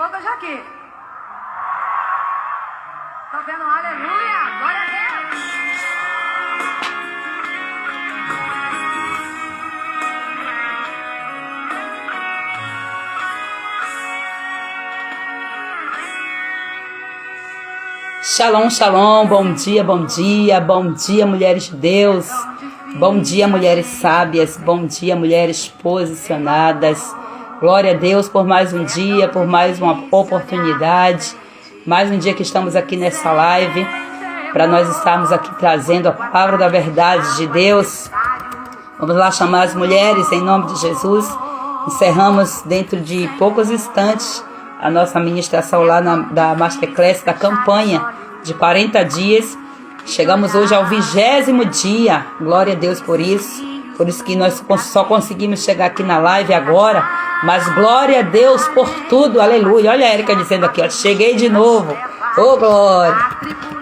Volta já aqui. Tô vendo um aleluia. Glória a Deus. Shalom, shalom, bom dia, bom dia, bom dia, mulheres de Deus, bom dia, mulheres sábias, bom dia, mulheres posicionadas. Glória a Deus por mais um dia, por mais uma oportunidade, mais um dia que estamos aqui nessa live, para nós estarmos aqui trazendo a palavra da verdade de Deus. Vamos lá chamar as mulheres em nome de Jesus. Encerramos dentro de poucos instantes a nossa ministração lá da Masterclass, da campanha de 40 dias. Chegamos hoje ao 20º dia, glória a Deus por isso que nós só conseguimos chegar aqui na live agora, mas glória a Deus por tudo, aleluia. Olha a Érica dizendo aqui, ó, cheguei de novo, ô glória,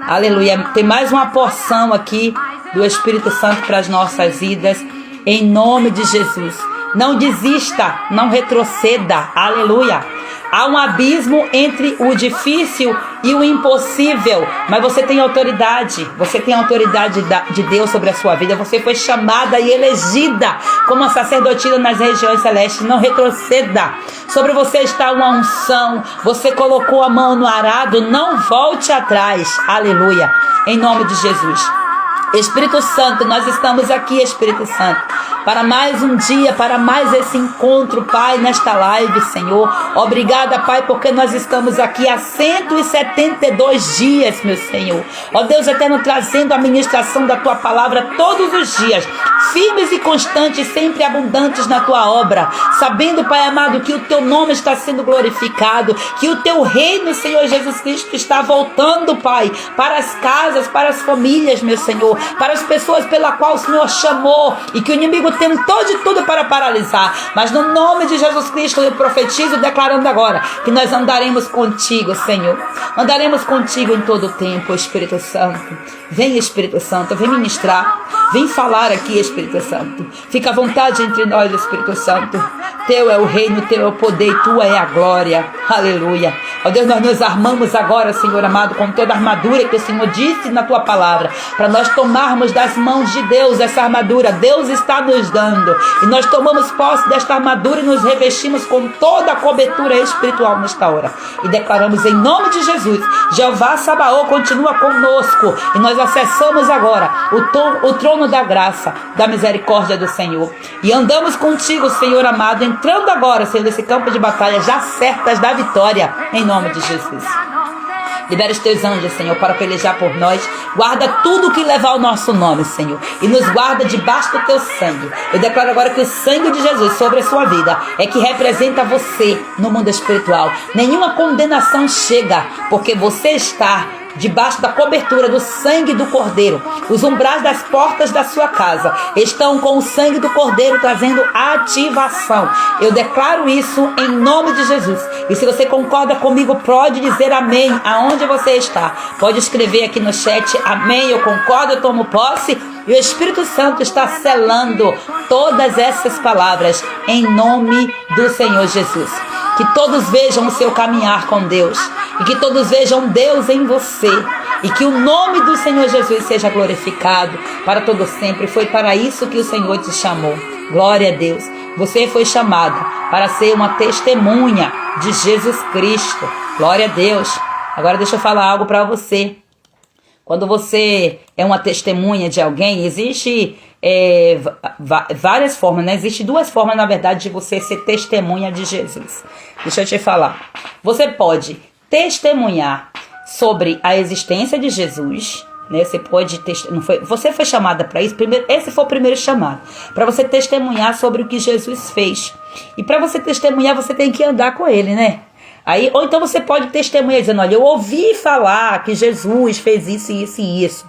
aleluia. Tem mais uma porção aqui do Espírito Santo para as nossas vidas, em nome de Jesus. Não desista, não retroceda, aleluia. Há um abismo entre o difícil e o impossível, mas você tem autoridade de Deus sobre a sua vida. Você foi chamada e elegida como uma sacerdotisa nas regiões celestes. Não retroceda. Sobre você está uma unção. Você colocou a mão no arado, não volte atrás, aleluia, em nome de Jesus. Espírito Santo, nós estamos aqui, Espírito Santo, para mais um dia, para mais esse encontro, Pai, nesta live, Senhor. Obrigada, Pai, porque nós estamos aqui há 172 dias, meu Senhor. Ó Deus eterno, trazendo a ministração da Tua palavra todos os dias, firmes e constantes, sempre abundantes na Tua obra, sabendo, Pai amado, que o Teu nome está sendo glorificado, que o Teu reino, Senhor Jesus Cristo, está voltando, Pai, para as casas, para as famílias, meu Senhor, para as pessoas pela qual o Senhor chamou, e que o inimigo tentou de tudo para paralisar, mas no nome de Jesus Cristo eu profetizo, declarando agora que nós andaremos contigo, Senhor. Andaremos contigo em todo o tempo, Espírito Santo. Vem, Espírito Santo, vem ministrar, vem falar aqui, Espírito Santo. Fica à vontade entre nós, Espírito Santo. Teu é o reino, teu é o poder e tua é a glória. Aleluia. Ó Deus, nós nos armamos agora, Senhor amado, com toda a armadura que o Senhor disse na tua palavra, para nós tomarmos das mãos de Deus essa armadura. Deus está nos dando, e nós tomamos posse desta armadura e nos revestimos com toda a cobertura espiritual nesta hora, e declaramos em nome de Jesus: Jeová Sabaoth continua conosco, e nós acessamos agora o trono da graça, da misericórdia do Senhor, e andamos contigo, Senhor amado, entrando agora, Senhor, nesse campo de batalha, já certas da vitória, em nome de Jesus. Libera os teus anjos, Senhor, para pelejar por nós. Guarda tudo que levar o nosso nome, Senhor, e nos guarda debaixo do teu sangue. Eu declaro agora que o sangue de Jesus sobre a sua vida é que representa você no mundo espiritual. Nenhuma condenação chega, porque você está debaixo da cobertura do sangue do Cordeiro. Os umbrais das portas da sua casa estão com o sangue do Cordeiro trazendo ativação. Eu declaro isso em nome de Jesus. E se você concorda comigo, pode dizer amém aonde você está. Pode escrever aqui no chat: amém, eu concordo, eu tomo posse. E o Espírito Santo está selando todas essas palavras em nome do Senhor Jesus. Que todos vejam o seu caminhar com Deus, e que todos vejam Deus em você, e que o nome do Senhor Jesus seja glorificado para todo sempre. Foi para isso que o Senhor te chamou. Glória a Deus. Você foi chamada para ser uma testemunha de Jesus Cristo. Glória a Deus. Agora deixa eu falar algo para você. Quando você é uma testemunha de alguém, existe várias formas, né? Existem duas formas, na verdade, de você ser testemunha de Jesus. Deixa eu te falar. Você pode testemunhar sobre a existência de Jesus, né? Você foi chamada para isso. Esse foi o primeiro chamado, para você testemunhar sobre o que Jesus fez. E para você testemunhar, você tem que andar com ele, né? Ou então você pode testemunhar dizendo: olha, eu ouvi falar que Jesus fez isso, isso e isso.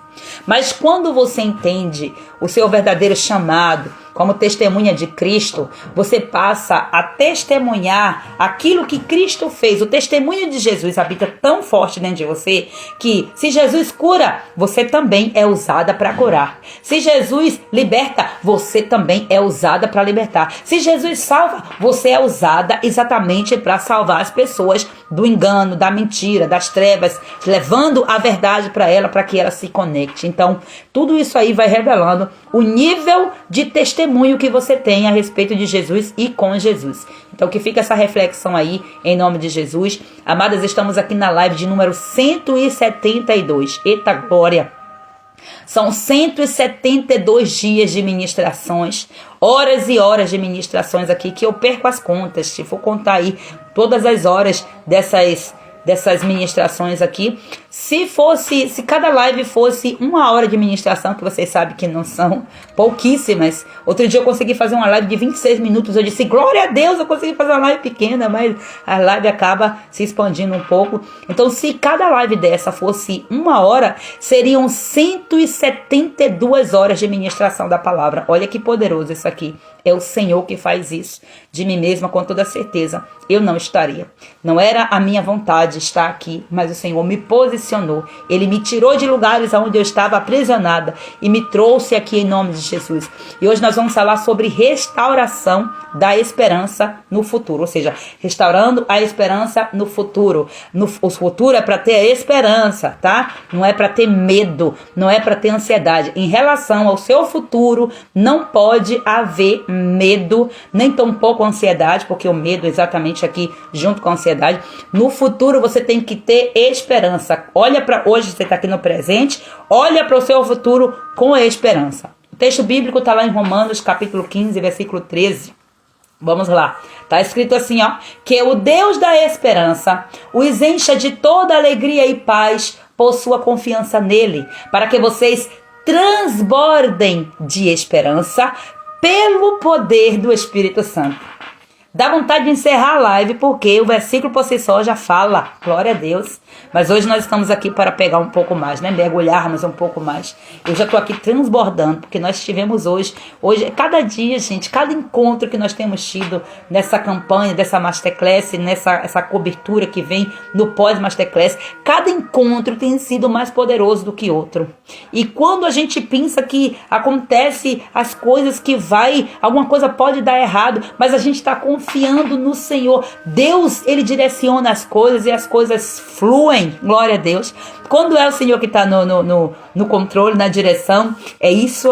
Mas quando você entende o seu verdadeiro chamado, como testemunha de Cristo, você passa a testemunhar aquilo que Cristo fez. O testemunho de Jesus habita tão forte dentro de você que se Jesus cura, você também é usada para curar. Se Jesus liberta, você também é usada para libertar. Se Jesus salva, você é usada exatamente para salvar as pessoas do engano, da mentira, das trevas, levando a verdade para ela, para que ela se conecte. Então, tudo isso aí vai revelando o nível de testemunho que você tem a respeito de Jesus e com Jesus. Então, que fica essa reflexão aí, em nome de Jesus. Amadas, estamos aqui na live de número 172. Eita glória! São 172 dias de ministrações, horas e horas de ministrações aqui, que eu perco as contas. Se for contar aí todas as horas dessas ministrações aqui, se cada live fosse 1 hora de ministração, que vocês sabem que não são pouquíssimas. Outro dia eu consegui fazer uma live de 26 minutos, eu disse, glória a Deus, eu consegui fazer uma live pequena, mas a live acaba se expandindo um pouco. Então, se cada live dessa fosse 1 hora, seriam 172 horas de ministração da palavra. Olha que poderoso isso aqui. É o Senhor que faz isso. De mim mesma, com toda certeza, eu não estaria. Não era a minha vontade estar aqui, mas o Senhor me posicionou. Ele me tirou de lugares onde eu estava aprisionada e me trouxe aqui em nome de Jesus. E hoje nós vamos falar sobre restauração da esperança no futuro. Ou seja, restaurando a esperança no futuro. O futuro é para ter a esperança, tá? Não é para ter medo, não é para ter ansiedade. Em relação ao seu futuro, não pode haver medo, nem tampouco ansiedade, porque o medo exatamente aqui junto com a ansiedade. No futuro você tem que ter esperança. Olha para hoje, você está aqui no presente, olha para o seu futuro com a esperança. O texto bíblico está lá em Romanos capítulo 15, versículo 13. Vamos lá, tá escrito assim, ó, que o Deus da esperança os encha de toda alegria e paz por sua confiança nele, para que vocês transbordem de esperança pelo poder do Espírito Santo. Dá vontade de encerrar a live, porque o versículo por si só já fala, glória a Deus. Mas hoje nós estamos aqui para pegar um pouco mais, né? Mergulharmos um pouco mais. Eu já estou aqui transbordando, porque nós tivemos hoje, cada dia, gente, cada encontro que nós temos tido nessa campanha, dessa Masterclass, essa cobertura que vem no pós-Masterclass, cada encontro tem sido mais poderoso do que outro. E quando a gente pensa que acontece as coisas alguma coisa pode dar errado, mas a gente está confiando no Senhor. Deus, Ele direciona as coisas e as coisas fluem. Glória a Deus. Quando é o Senhor que está no controle, na direção, é isso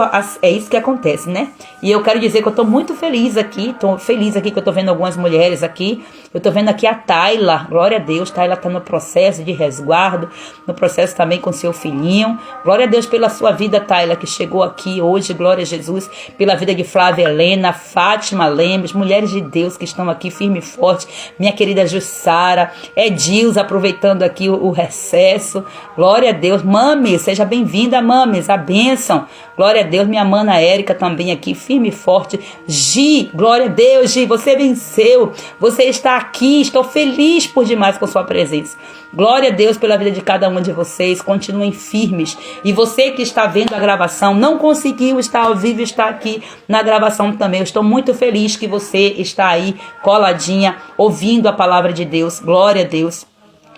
que acontece, né? E eu quero dizer que eu estou muito feliz aqui. Estou feliz aqui que eu estou vendo algumas mulheres aqui. Eu estou vendo aqui a Tayla. Glória a Deus. Tayla está no processo de resguardo. No processo também com seu filhinho. Glória a Deus pela sua vida, Tayla, que chegou aqui hoje. Glória a Jesus. Pela vida de Flávia Helena, Fátima Lemos, mulheres de Deus que estão aqui firme e forte. Minha querida Jussara, Edilza, aproveitando aqui o recesso. Glória a Deus. Mami, seja bem-vinda, Mames, a bênção. Glória a Deus. Minha mana Érica também aqui, firme e forte. Gi, glória a Deus, Gi, você venceu. Você está aqui, estou feliz por demais com sua presença. Glória a Deus pela vida de cada um de vocês. Continuem firmes. E você que está vendo a gravação, não conseguiu estar ao vivo, está aqui na gravação também. Eu estou muito feliz que você está aí coladinha, ouvindo a palavra de Deus. Glória a Deus.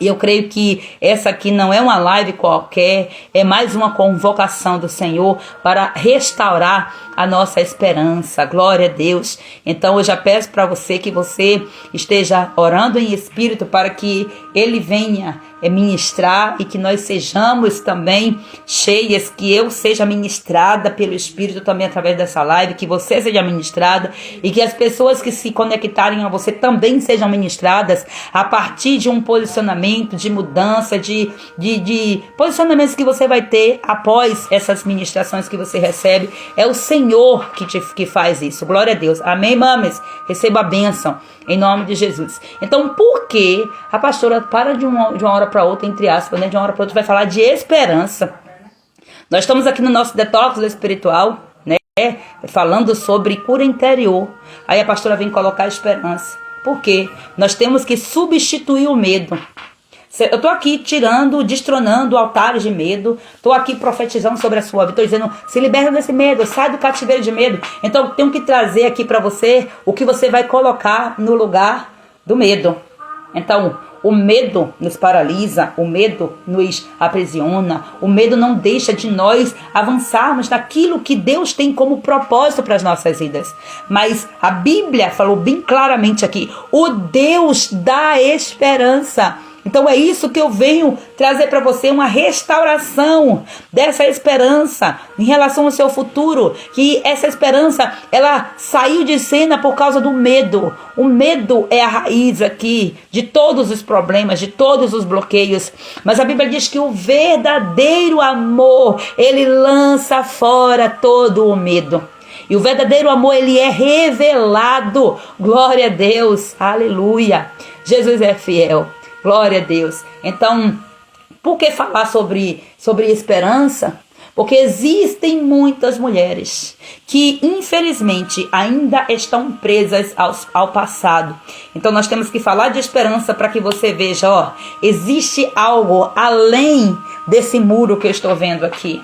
E eu creio que essa aqui não é uma live qualquer, é mais uma convocação do Senhor para restaurar a nossa esperança. Glória a Deus. Então eu já peço para você que você esteja orando em espírito para que Ele venha ministrar e que nós sejamos também cheias, que eu seja ministrada pelo Espírito também através dessa live, que você seja ministrada e que as pessoas que se conectarem a você também sejam ministradas a partir de um posicionamento, de mudança, de posicionamentos que você vai ter após essas ministrações que você recebe. É o Senhor que faz isso. Glória a Deus. Amém, mames? Receba a bênção em nome de Jesus. Então, por que a pastora para de uma hora para outra, entre aspas, né? De uma hora para outra vai falar de esperança? Nós estamos aqui no nosso detox espiritual, né? Falando sobre cura interior. Aí a pastora vem colocar a esperança. Por quê? Nós temos que substituir o medo. Eu estou aqui destronando altares de medo. Estou aqui profetizando sobre a sua vida. Estou dizendo, se liberta desse medo, sai do cativeiro de medo. Então eu tenho que trazer aqui para você o que você vai colocar no lugar do medo. Então, o medo nos paralisa, o medo nos aprisiona, o medo não deixa de nós avançarmos naquilo que Deus tem como propósito para as nossas vidas. Mas a Bíblia falou bem claramente aqui, o Deus da esperança. Então é isso que eu venho trazer para você, uma restauração dessa esperança em relação ao seu futuro. Que essa esperança, ela saiu de cena por causa do medo. O medo é a raiz aqui de todos os problemas, de todos os bloqueios. Mas a Bíblia diz que o verdadeiro amor, ele lança fora todo o medo. E o verdadeiro amor, ele é revelado. Glória a Deus, aleluia. Jesus é fiel. Glória a Deus. Então, por que falar sobre esperança? Porque existem muitas mulheres que, infelizmente, ainda estão presas ao passado. Então, nós temos que falar de esperança para que você veja, ó, existe algo além desse muro que eu estou vendo aqui.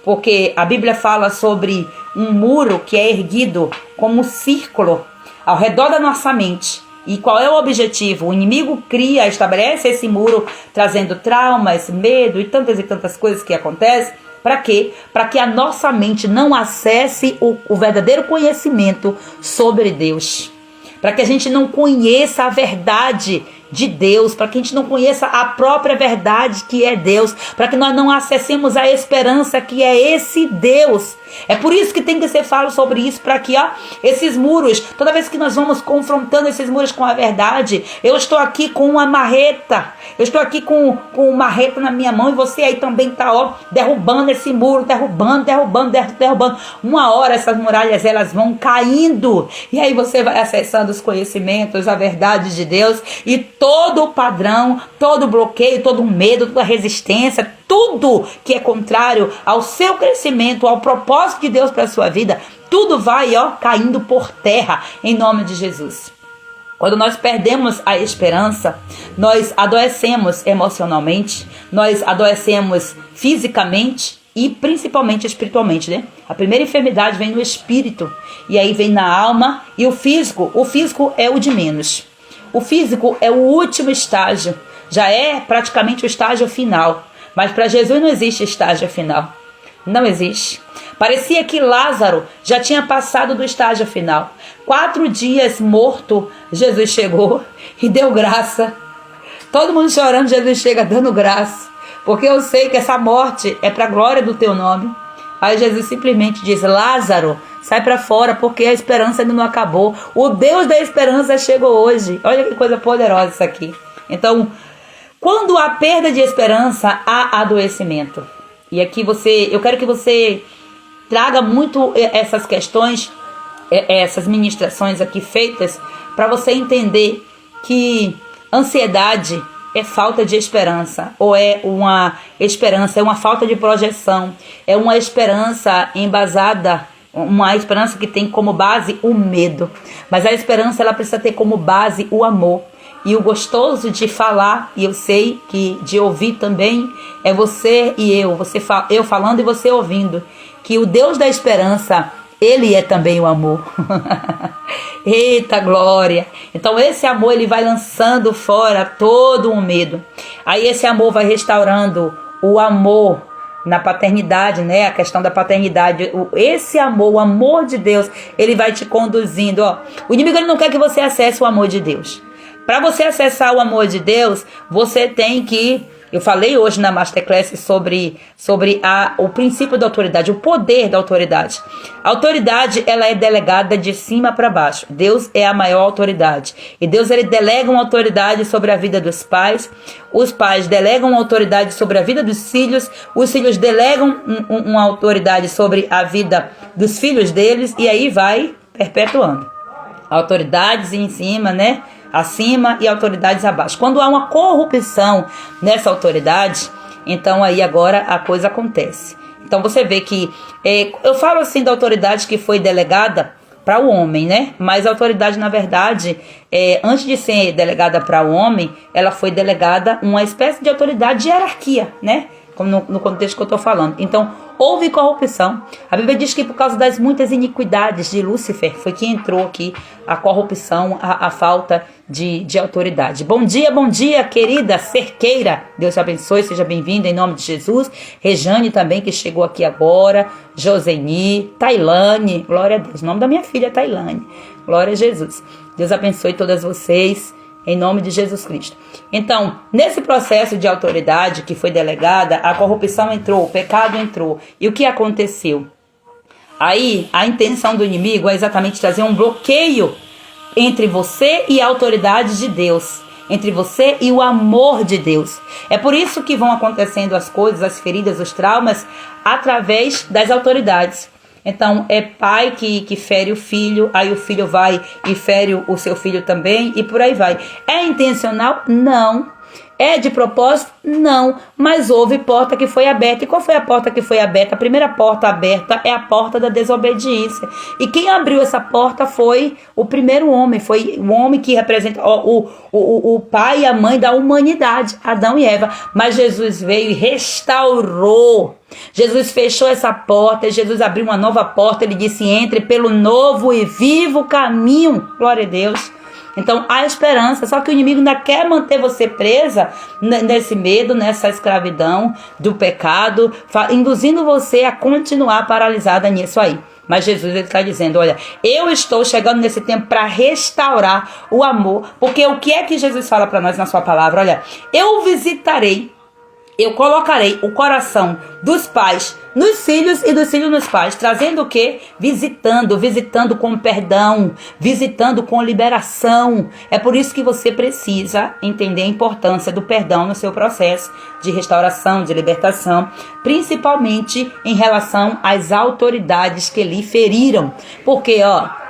Porque a Bíblia fala sobre um muro que é erguido como um círculo ao redor da nossa mente. E qual é o objetivo? O inimigo estabelece esse muro, trazendo traumas, medo e tantas coisas que acontecem. Para quê? Para que a nossa mente não acesse o verdadeiro conhecimento sobre Deus. Para que a gente não conheça a verdade de Deus, para que a gente não conheça a própria verdade que é Deus, para que nós não acessemos a esperança que é esse Deus. É por isso que tem que ser falado sobre isso, para que esses muros, toda vez que nós vamos confrontando esses muros com a verdade, eu estou aqui com uma marreta, eu estou aqui com uma marreta na minha mão, e você aí também está derrubando esse muro, derrubando. Uma hora essas muralhas, elas vão caindo, e aí você vai acessando os conhecimentos, a verdade de Deus, e todo o padrão, todo o bloqueio, todo o medo, toda a resistência, tudo que é contrário ao seu crescimento, ao propósito de Deus para a sua vida, tudo vai caindo por terra em nome de Jesus. Quando nós perdemos a esperança, nós adoecemos emocionalmente, nós adoecemos fisicamente e principalmente espiritualmente, né? A primeira enfermidade vem no espírito, e aí vem na alma, e o físico é o de menos. O físico é o último estágio, já é praticamente o estágio final. Mas para Jesus não existe estágio final. Não existe. Parecia que Lázaro já tinha passado do estágio final. 4 dias morto, Jesus chegou e deu graça. Todo mundo chorando, Jesus chega dando graça. Porque eu sei que essa morte é para a glória do teu nome. Aí Jesus simplesmente diz, Lázaro, sai para fora, porque a esperança ainda não acabou. O Deus da esperança chegou hoje. Olha que coisa poderosa isso aqui. Então, quando há perda de esperança, há adoecimento. E aqui eu quero que você traga muito essas questões, essas ministrações aqui feitas, para você entender que ansiedade é falta de esperança, ou é uma esperança, é uma falta de projeção, é uma esperança embasada, uma esperança que tem como base o medo. Mas a esperança, ela precisa ter como base o amor. E o gostoso de falar, e eu sei que de ouvir também, é você e eu falando e você ouvindo, que o Deus da esperança, ele é também o amor. Eita glória! Então esse amor, ele vai lançando fora todo o medo. Aí esse amor vai restaurando o amor na paternidade, né? A questão da paternidade. Esse amor, o amor de Deus, ele vai te conduzindo. O inimigo, ele não quer que você acesse o amor de Deus. Para você acessar o amor de Deus, você tem que... Eu falei hoje na Masterclass sobre o princípio da autoridade, o poder da autoridade. A autoridade, ela é delegada de cima para baixo. Deus é a maior autoridade. E Deus, ele delega uma autoridade sobre a vida dos pais. Os pais delegam uma autoridade sobre a vida dos filhos. Os filhos delegam uma autoridade sobre a vida dos filhos deles. E aí vai perpetuando. Autoridades em cima, né? Acima e autoridades abaixo. Quando há uma corrupção nessa autoridade, então aí agora a coisa acontece. Então você vê que, eu falo assim da autoridade que foi delegada para o homem, né? Mas a autoridade, na verdade, antes de ser delegada para o homem, ela foi delegada uma espécie de autoridade de hierarquia, né? Como no contexto que eu estou falando. Então, houve corrupção. A Bíblia diz que por causa das muitas iniquidades de Lúcifer, foi que entrou aqui a corrupção, a falta de autoridade. Bom dia, querida Cerqueira. Deus te abençoe, seja bem-vinda em nome de Jesus. Rejane também, que chegou aqui agora. Joseni, Tailane, glória a Deus. O nome da minha filha é Tailane. Glória a Jesus. Deus abençoe todas vocês. Em nome de Jesus Cristo. Então, nesse processo de autoridade que foi delegada, a corrupção entrou, o pecado entrou. E o que aconteceu? Aí, a intenção do inimigo é exatamente trazer um bloqueio entre você e a autoridade de Deus. Entre você e o amor de Deus. É por isso que vão acontecendo as coisas, as feridas, os traumas, através das autoridades. Então, é pai que fere o filho, aí o filho vai e fere o seu filho também, e por aí vai. É intencional? Não. É de propósito? Não. Mas houve porta que foi aberta. E qual foi a porta que foi aberta? A primeira porta aberta é a porta da desobediência. E quem abriu essa porta foi o primeiro homem. Foi o homem que representa o pai e a mãe da humanidade, Adão e Eva. Mas Jesus veio e restaurou. Jesus fechou essa porta. Jesus abriu uma nova porta. Ele disse: entre pelo novo e vivo caminho. Glória a Deus. Então há esperança, só que o inimigo ainda quer manter você presa nesse medo, nessa escravidão do pecado, induzindo você a continuar paralisada nisso aí. Mas Jesus está dizendo: olha, eu estou chegando nesse tempo para restaurar o amor, porque o que é que Jesus fala para nós na sua palavra? Olha, eu visitarei, eu colocarei o coração dos pais nos filhos e dos filhos nos pais, trazendo o quê? Visitando com perdão, visitando com liberação. É por isso que você precisa entender a importância do perdão no seu processo de restauração, de libertação, principalmente em relação às autoridades que lhe feriram. Porque,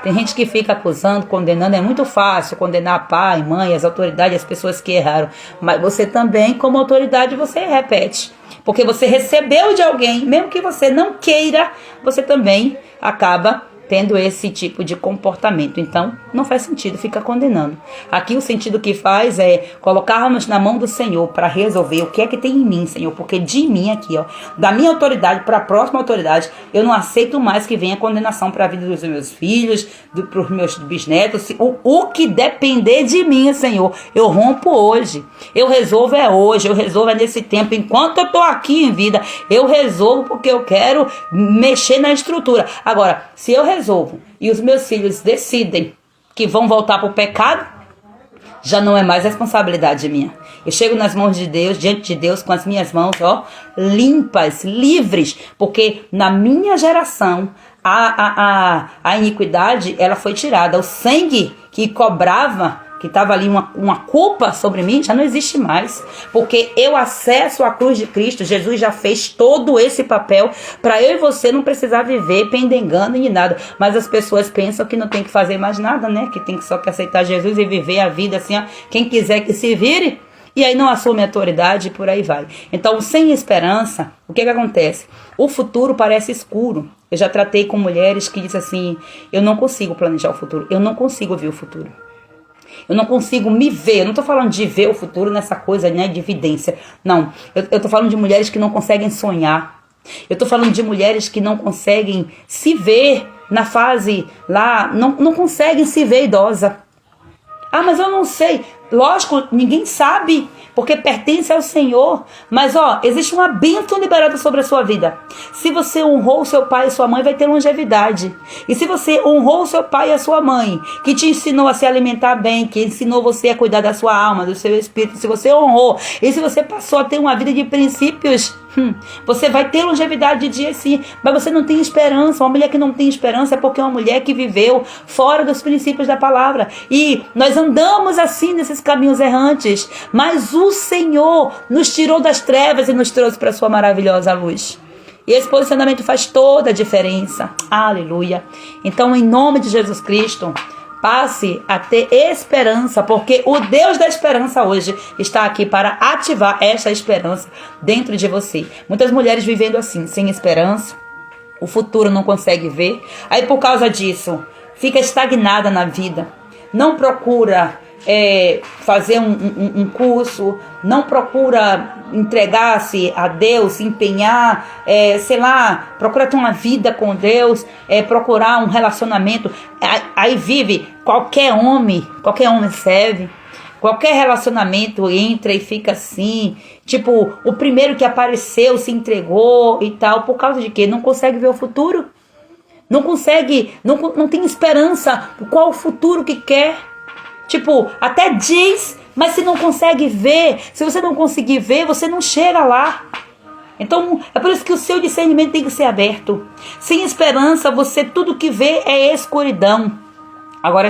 tem gente que fica acusando, condenando, é muito fácil condenar pai, mãe, as autoridades, as pessoas que erraram. Mas você também, como autoridade, você repete. Porque você recebeu de alguém, mesmo que você não queira, você também acaba tendo esse tipo de comportamento. Então, não faz sentido ficar condenando. Aqui o sentido que faz é colocarmos na mão do Senhor para resolver o que é que tem em mim, Senhor. Porque de mim aqui, da minha autoridade para a próxima autoridade, eu não aceito mais que venha condenação para a vida dos meus filhos, para os meus bisnetos. O que depender de mim, Senhor, eu rompo hoje. Eu resolvo hoje, eu resolvo nesse tempo. Enquanto eu estou aqui em vida, eu resolvo porque eu quero mexer na estrutura. Agora, se eu resolvo e os meus filhos decidem que vão voltar para o pecado, já não é mais responsabilidade minha. Eu chego nas mãos de Deus, diante de Deus, com as minhas mãos limpas, livres, porque na minha geração a iniquidade ela foi tirada. O sangue que cobrava, que estava ali uma culpa sobre mim, já não existe mais. Porque eu acesso à cruz de Cristo. Jesus já fez todo esse papel para eu e você não precisar viver pendengando nem nada. Mas as pessoas pensam que não tem que fazer mais nada, né? Que tem só que aceitar Jesus e viver a vida assim, quem quiser que se vire. E aí não assume autoridade e por aí vai. Então, sem esperança, o que acontece? O futuro parece escuro. Eu já tratei com mulheres que dizem assim: eu não consigo planejar o futuro. Eu não consigo ver o futuro. Eu não consigo me ver. Eu não estou falando de ver o futuro nessa coisa, né, de evidência. Não. Eu estou falando de mulheres que não conseguem sonhar. Eu estou falando de mulheres que não conseguem se ver na fase lá. Não conseguem se ver idosa. Ah, mas eu não sei. Lógico, ninguém sabe, porque pertence ao Senhor. Mas existe uma bênção liberada sobre a sua vida. Se você honrou o seu pai e sua mãe, vai ter longevidade. E se você honrou o seu pai e a sua mãe, que te ensinou a se alimentar bem, que ensinou você a cuidar da sua alma, do seu espírito, se você honrou, e se você passou a ter uma vida de princípios, você vai ter longevidade de dia sim. Mas você não tem esperança. Uma mulher que não tem esperança é porque é uma mulher que viveu fora dos princípios da palavra. E nós andamos assim nesses caminhos errantes, mas o Senhor nos tirou das trevas e nos trouxe para a sua maravilhosa luz. E esse posicionamento faz toda a diferença. Aleluia. Então, em nome de Jesus Cristo, passe a ter esperança, porque o Deus da esperança hoje está aqui para ativar essa esperança dentro de você. Muitas mulheres vivendo assim, sem esperança, o futuro não consegue ver. Aí por causa disso, fica estagnada na vida, não procura fazer um curso, não procura entregar-se a Deus, se empenhar, procura ter uma vida com Deus, procurar um relacionamento, aí vive, qualquer homem serve, qualquer relacionamento entra e fica assim, tipo, o primeiro que apareceu se entregou e tal, por causa de quê? Não consegue ver o futuro, não consegue, não tem esperança, qual o futuro que quer. Tipo, até diz, mas se não consegue ver, se você não conseguir ver, você não chega lá. Então, é por isso que o seu discernimento tem que ser aberto. Sem esperança, você tudo que vê é escuridão. Agora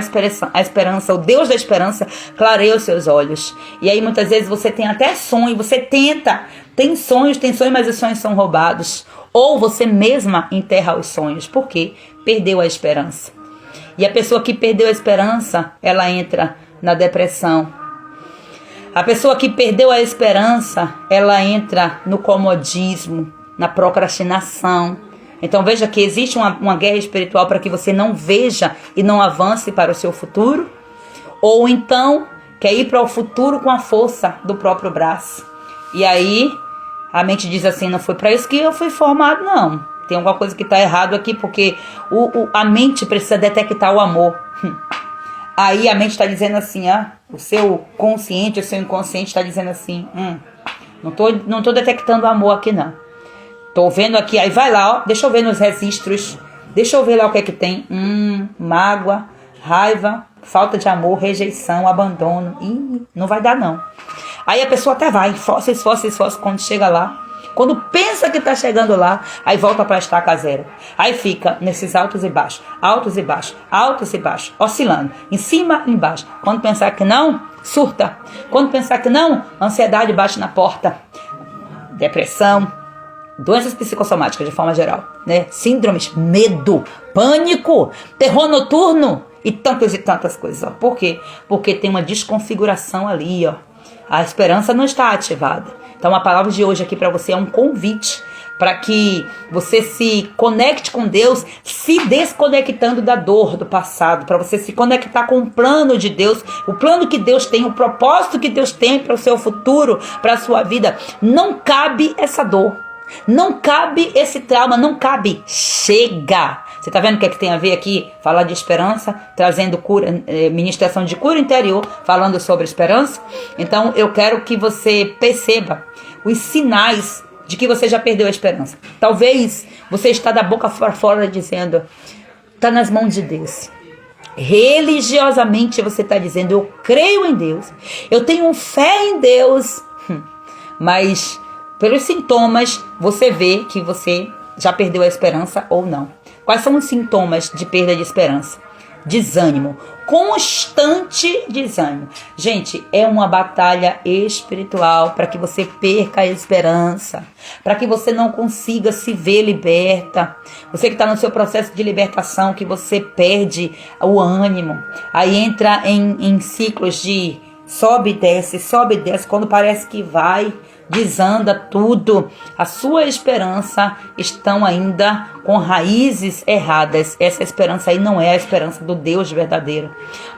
a esperança, o Deus da esperança, clareia os seus olhos. E aí muitas vezes você tem até sonho, você tem sonhos, mas os sonhos são roubados. Ou você mesma enterra os sonhos. Por quê? Perdeu a esperança. E a pessoa que perdeu a esperança, ela entra na depressão. A pessoa que perdeu a esperança, ela entra no comodismo, na procrastinação. Então veja que existe uma guerra espiritual para que você não veja e não avance para o seu futuro. Ou então quer ir para o futuro com a força do próprio braço. E aí a mente diz assim, não foi para isso que eu fui formado, não. Tem alguma coisa que está errado aqui, porque a mente precisa detectar o amor. Aí a mente está dizendo assim, o seu consciente, o seu inconsciente está dizendo assim, não tô detectando o amor aqui não. Tô vendo aqui, aí vai lá, deixa eu ver nos registros, deixa eu ver lá o que é que tem. Mágoa, raiva, falta de amor, rejeição, abandono. Não vai dar não. Aí a pessoa até vai, esforça, quando chega lá. Quando pensa que está chegando lá, aí volta para a estaca zero. Aí fica nesses altos e baixos, oscilando, em cima e embaixo. Quando pensar que não, surta. Quando pensar que não, ansiedade bate na porta. Depressão, doenças psicossomáticas de forma geral, né? Síndromes, medo, pânico, terror noturno e tantas coisas. Ó. Por quê? Porque tem uma desconfiguração ali, ó. A esperança não está ativada. Então a palavra de hoje aqui para você é um convite para que você se conecte com Deus, se desconectando da dor do passado, para você se conectar com o plano de Deus, o plano que Deus tem, o propósito que Deus tem para o seu futuro, para a sua vida. Não cabe essa dor, não cabe esse trauma, não cabe. Chega! Você está vendo o que é que tem a ver aqui? Falar de esperança, trazendo cura, ministração de cura interior, falando sobre esperança. Então eu quero que você perceba os sinais de que você já perdeu a esperança. Talvez você está da boca para fora dizendo, está nas mãos de Deus. Religiosamente você está dizendo, eu creio em Deus, eu tenho fé em Deus. Mas pelos sintomas você vê que você já perdeu a esperança ou não. Quais são os sintomas de perda de esperança? Desânimo, constante desânimo. Gente, é uma batalha espiritual para que você perca a esperança, para que você não consiga se ver liberta. Você que está no seu processo de libertação, que você perde o ânimo, aí entra em ciclos de sobe e desce, quando parece que vai, desanda tudo. A sua esperança estão ainda com raízes erradas. Essa esperança aí não é a esperança do Deus verdadeiro.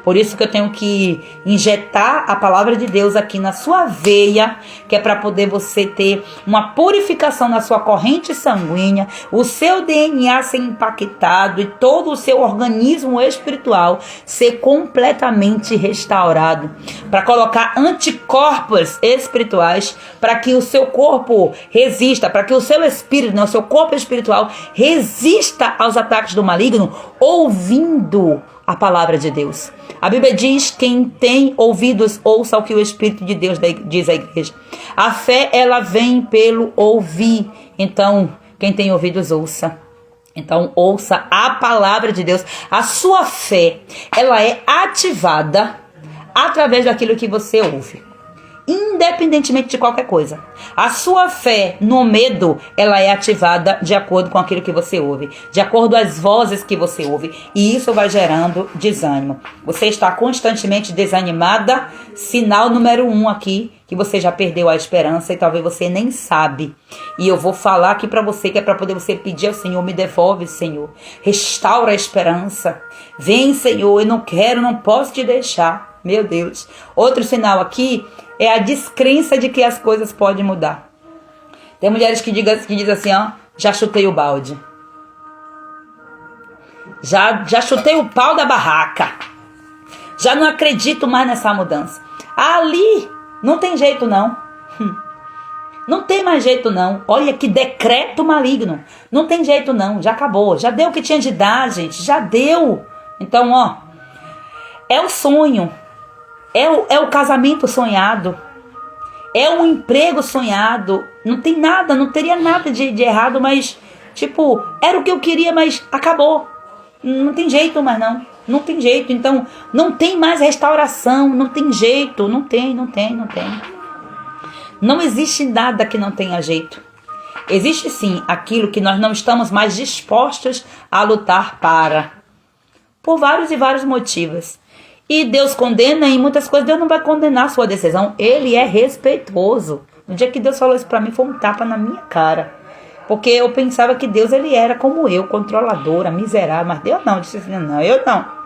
Por isso que eu tenho que injetar a palavra de Deus aqui na sua veia, que é para poder você ter uma purificação na sua corrente sanguínea, o seu DNA ser impactado e todo o seu organismo espiritual ser completamente restaurado, para colocar anticorpos espirituais, para que o seu corpo resista, para que o seu espírito, o seu corpo espiritual resista aos ataques do maligno, ouvindo a palavra de Deus. A Bíblia diz, quem tem ouvidos, ouça o que o Espírito de Deus diz à igreja. A fé, ela vem pelo ouvir. Então, quem tem ouvidos, ouça. Então, ouça a palavra de Deus. A sua fé, ela é ativada através daquilo que você ouve. independentemente de qualquer coisa. A sua fé no medo, ela é ativada de acordo com aquilo que você ouve, de acordo com as vozes que você ouve, e isso vai gerando desânimo. Você está constantemente desanimada, sinal número 1 aqui, que você já perdeu a esperança e talvez você nem sabe. E eu vou falar aqui para você, que é para poder você pedir ao Senhor, me devolve, Senhor, restaura a esperança. Vem, Senhor, eu não quero, não posso te deixar. Meu Deus. Outro sinal aqui é a descrença de que as coisas podem mudar. Tem mulheres que dizem assim, ó, já chutei o balde. Já chutei o pau da barraca. Já não acredito mais nessa mudança. Ali não tem jeito não. Não tem mais jeito não. Olha que decreto maligno. Não tem jeito não. Já acabou. Já deu o que tinha de dar, gente. Já deu. Então, ó. É o sonho. É o casamento sonhado. É um emprego sonhado. Não tem nada. Não teria nada de errado. Mas, tipo, era o que eu queria, mas acabou. Não tem jeito mais não. Não tem jeito. Então, não tem mais restauração. Não tem jeito. Não tem. Não existe nada que não tenha jeito. Existe sim aquilo que nós não estamos mais dispostos a lutar para. Por vários e vários motivos. E Deus condena em muitas coisas. Deus não vai condenar a sua decisão. Ele é respeitoso. No dia que Deus falou isso para mim, foi um tapa na minha cara. Porque eu pensava que Deus ele era como eu, controladora, miserável. Mas Deus não, disse assim, não, eu não.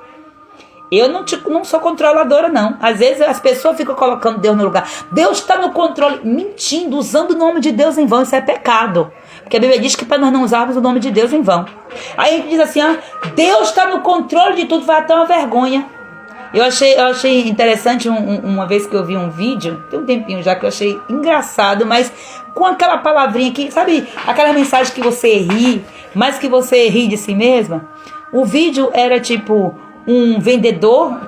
Eu não sou controladora, não. Às vezes as pessoas ficam colocando Deus no lugar. Deus está no controle, mentindo, usando o nome de Deus em vão. Isso é pecado. Porque a Bíblia diz que para nós não usarmos o nome de Deus em vão. Aí a gente diz assim, Deus está no controle de tudo, vai até uma vergonha. Eu achei interessante uma vez que eu vi um vídeo, tem um tempinho já que eu achei engraçado, mas com aquela palavrinha que, sabe, aquela mensagem que você ri, mas que você ri de si mesma. O vídeo era tipo um vendedor,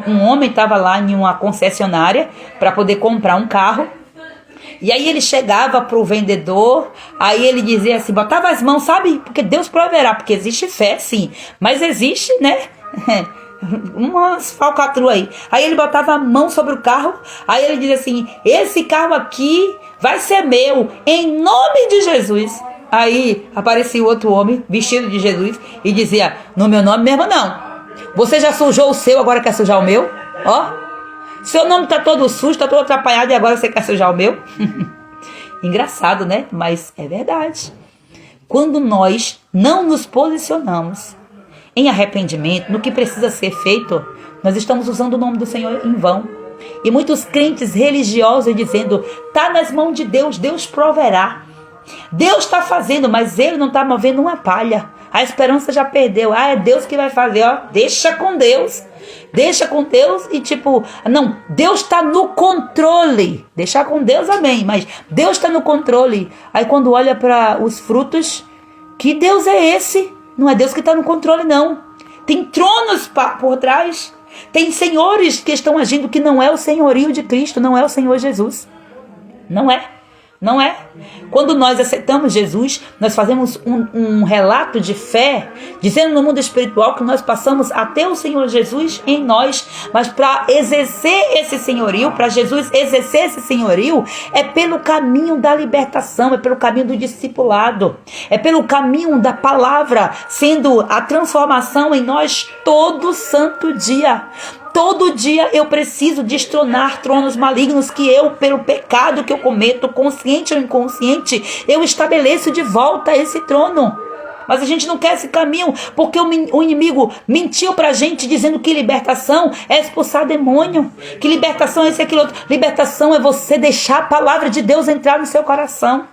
um homem estava lá em uma concessionária para poder comprar um carro. E aí ele chegava pro vendedor, aí ele dizia assim, botava as mãos, sabe? Porque Deus proverá, porque existe fé, sim, mas existe, né? Umas falcatruas aí. Aí ele botava a mão sobre o carro, aí ele dizia assim, esse carro aqui vai ser meu, em nome de Jesus. Aí aparecia o outro homem, vestido de Jesus, e dizia, no meu nome mesmo não. Você já sujou o seu, agora quer sujar o meu? Ó, seu nome tá todo sujo, tá todo atrapalhado e agora você quer sujar o meu? Engraçado, né? Mas é verdade. Quando nós não nos posicionamos em arrependimento, no que precisa ser feito, nós estamos usando o nome do Senhor em vão. E muitos crentes religiosos dizendo, tá nas mãos de Deus, Deus proverá. Deus está fazendo, mas ele não está movendo uma palha. A esperança já perdeu. É Deus que vai fazer, ó. Deixa com Deus. Deixa com Deus e tipo, não, Deus está no controle. Deixar com Deus, amém. Mas Deus está no controle. Aí quando olha para os frutos, que Deus é esse? Não é Deus que está no controle, não. Tem tronos por trás. Tem senhores que estão agindo que não é o senhorio de Cristo, não é o Senhor Jesus. Não é. Não é? Quando nós aceitamos Jesus, nós fazemos um relato de fé, dizendo no mundo espiritual que nós passamos a ter o Senhor Jesus em nós, mas para exercer esse senhorio, para Jesus exercer esse senhorio, é pelo caminho da libertação, é pelo caminho do discipulado, é pelo caminho da palavra, sendo a transformação em nós todo santo dia. Todo dia eu preciso destronar tronos malignos que eu, pelo pecado que eu cometo, consciente ou inconsciente, eu estabeleço de volta esse trono. Mas a gente não quer esse caminho, porque o inimigo mentiu pra gente dizendo que libertação é expulsar demônio, que libertação é isso e aquilo outro. Libertação é você deixar a palavra de Deus entrar no seu coração.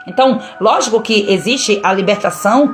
Então, lógico que existe a libertação,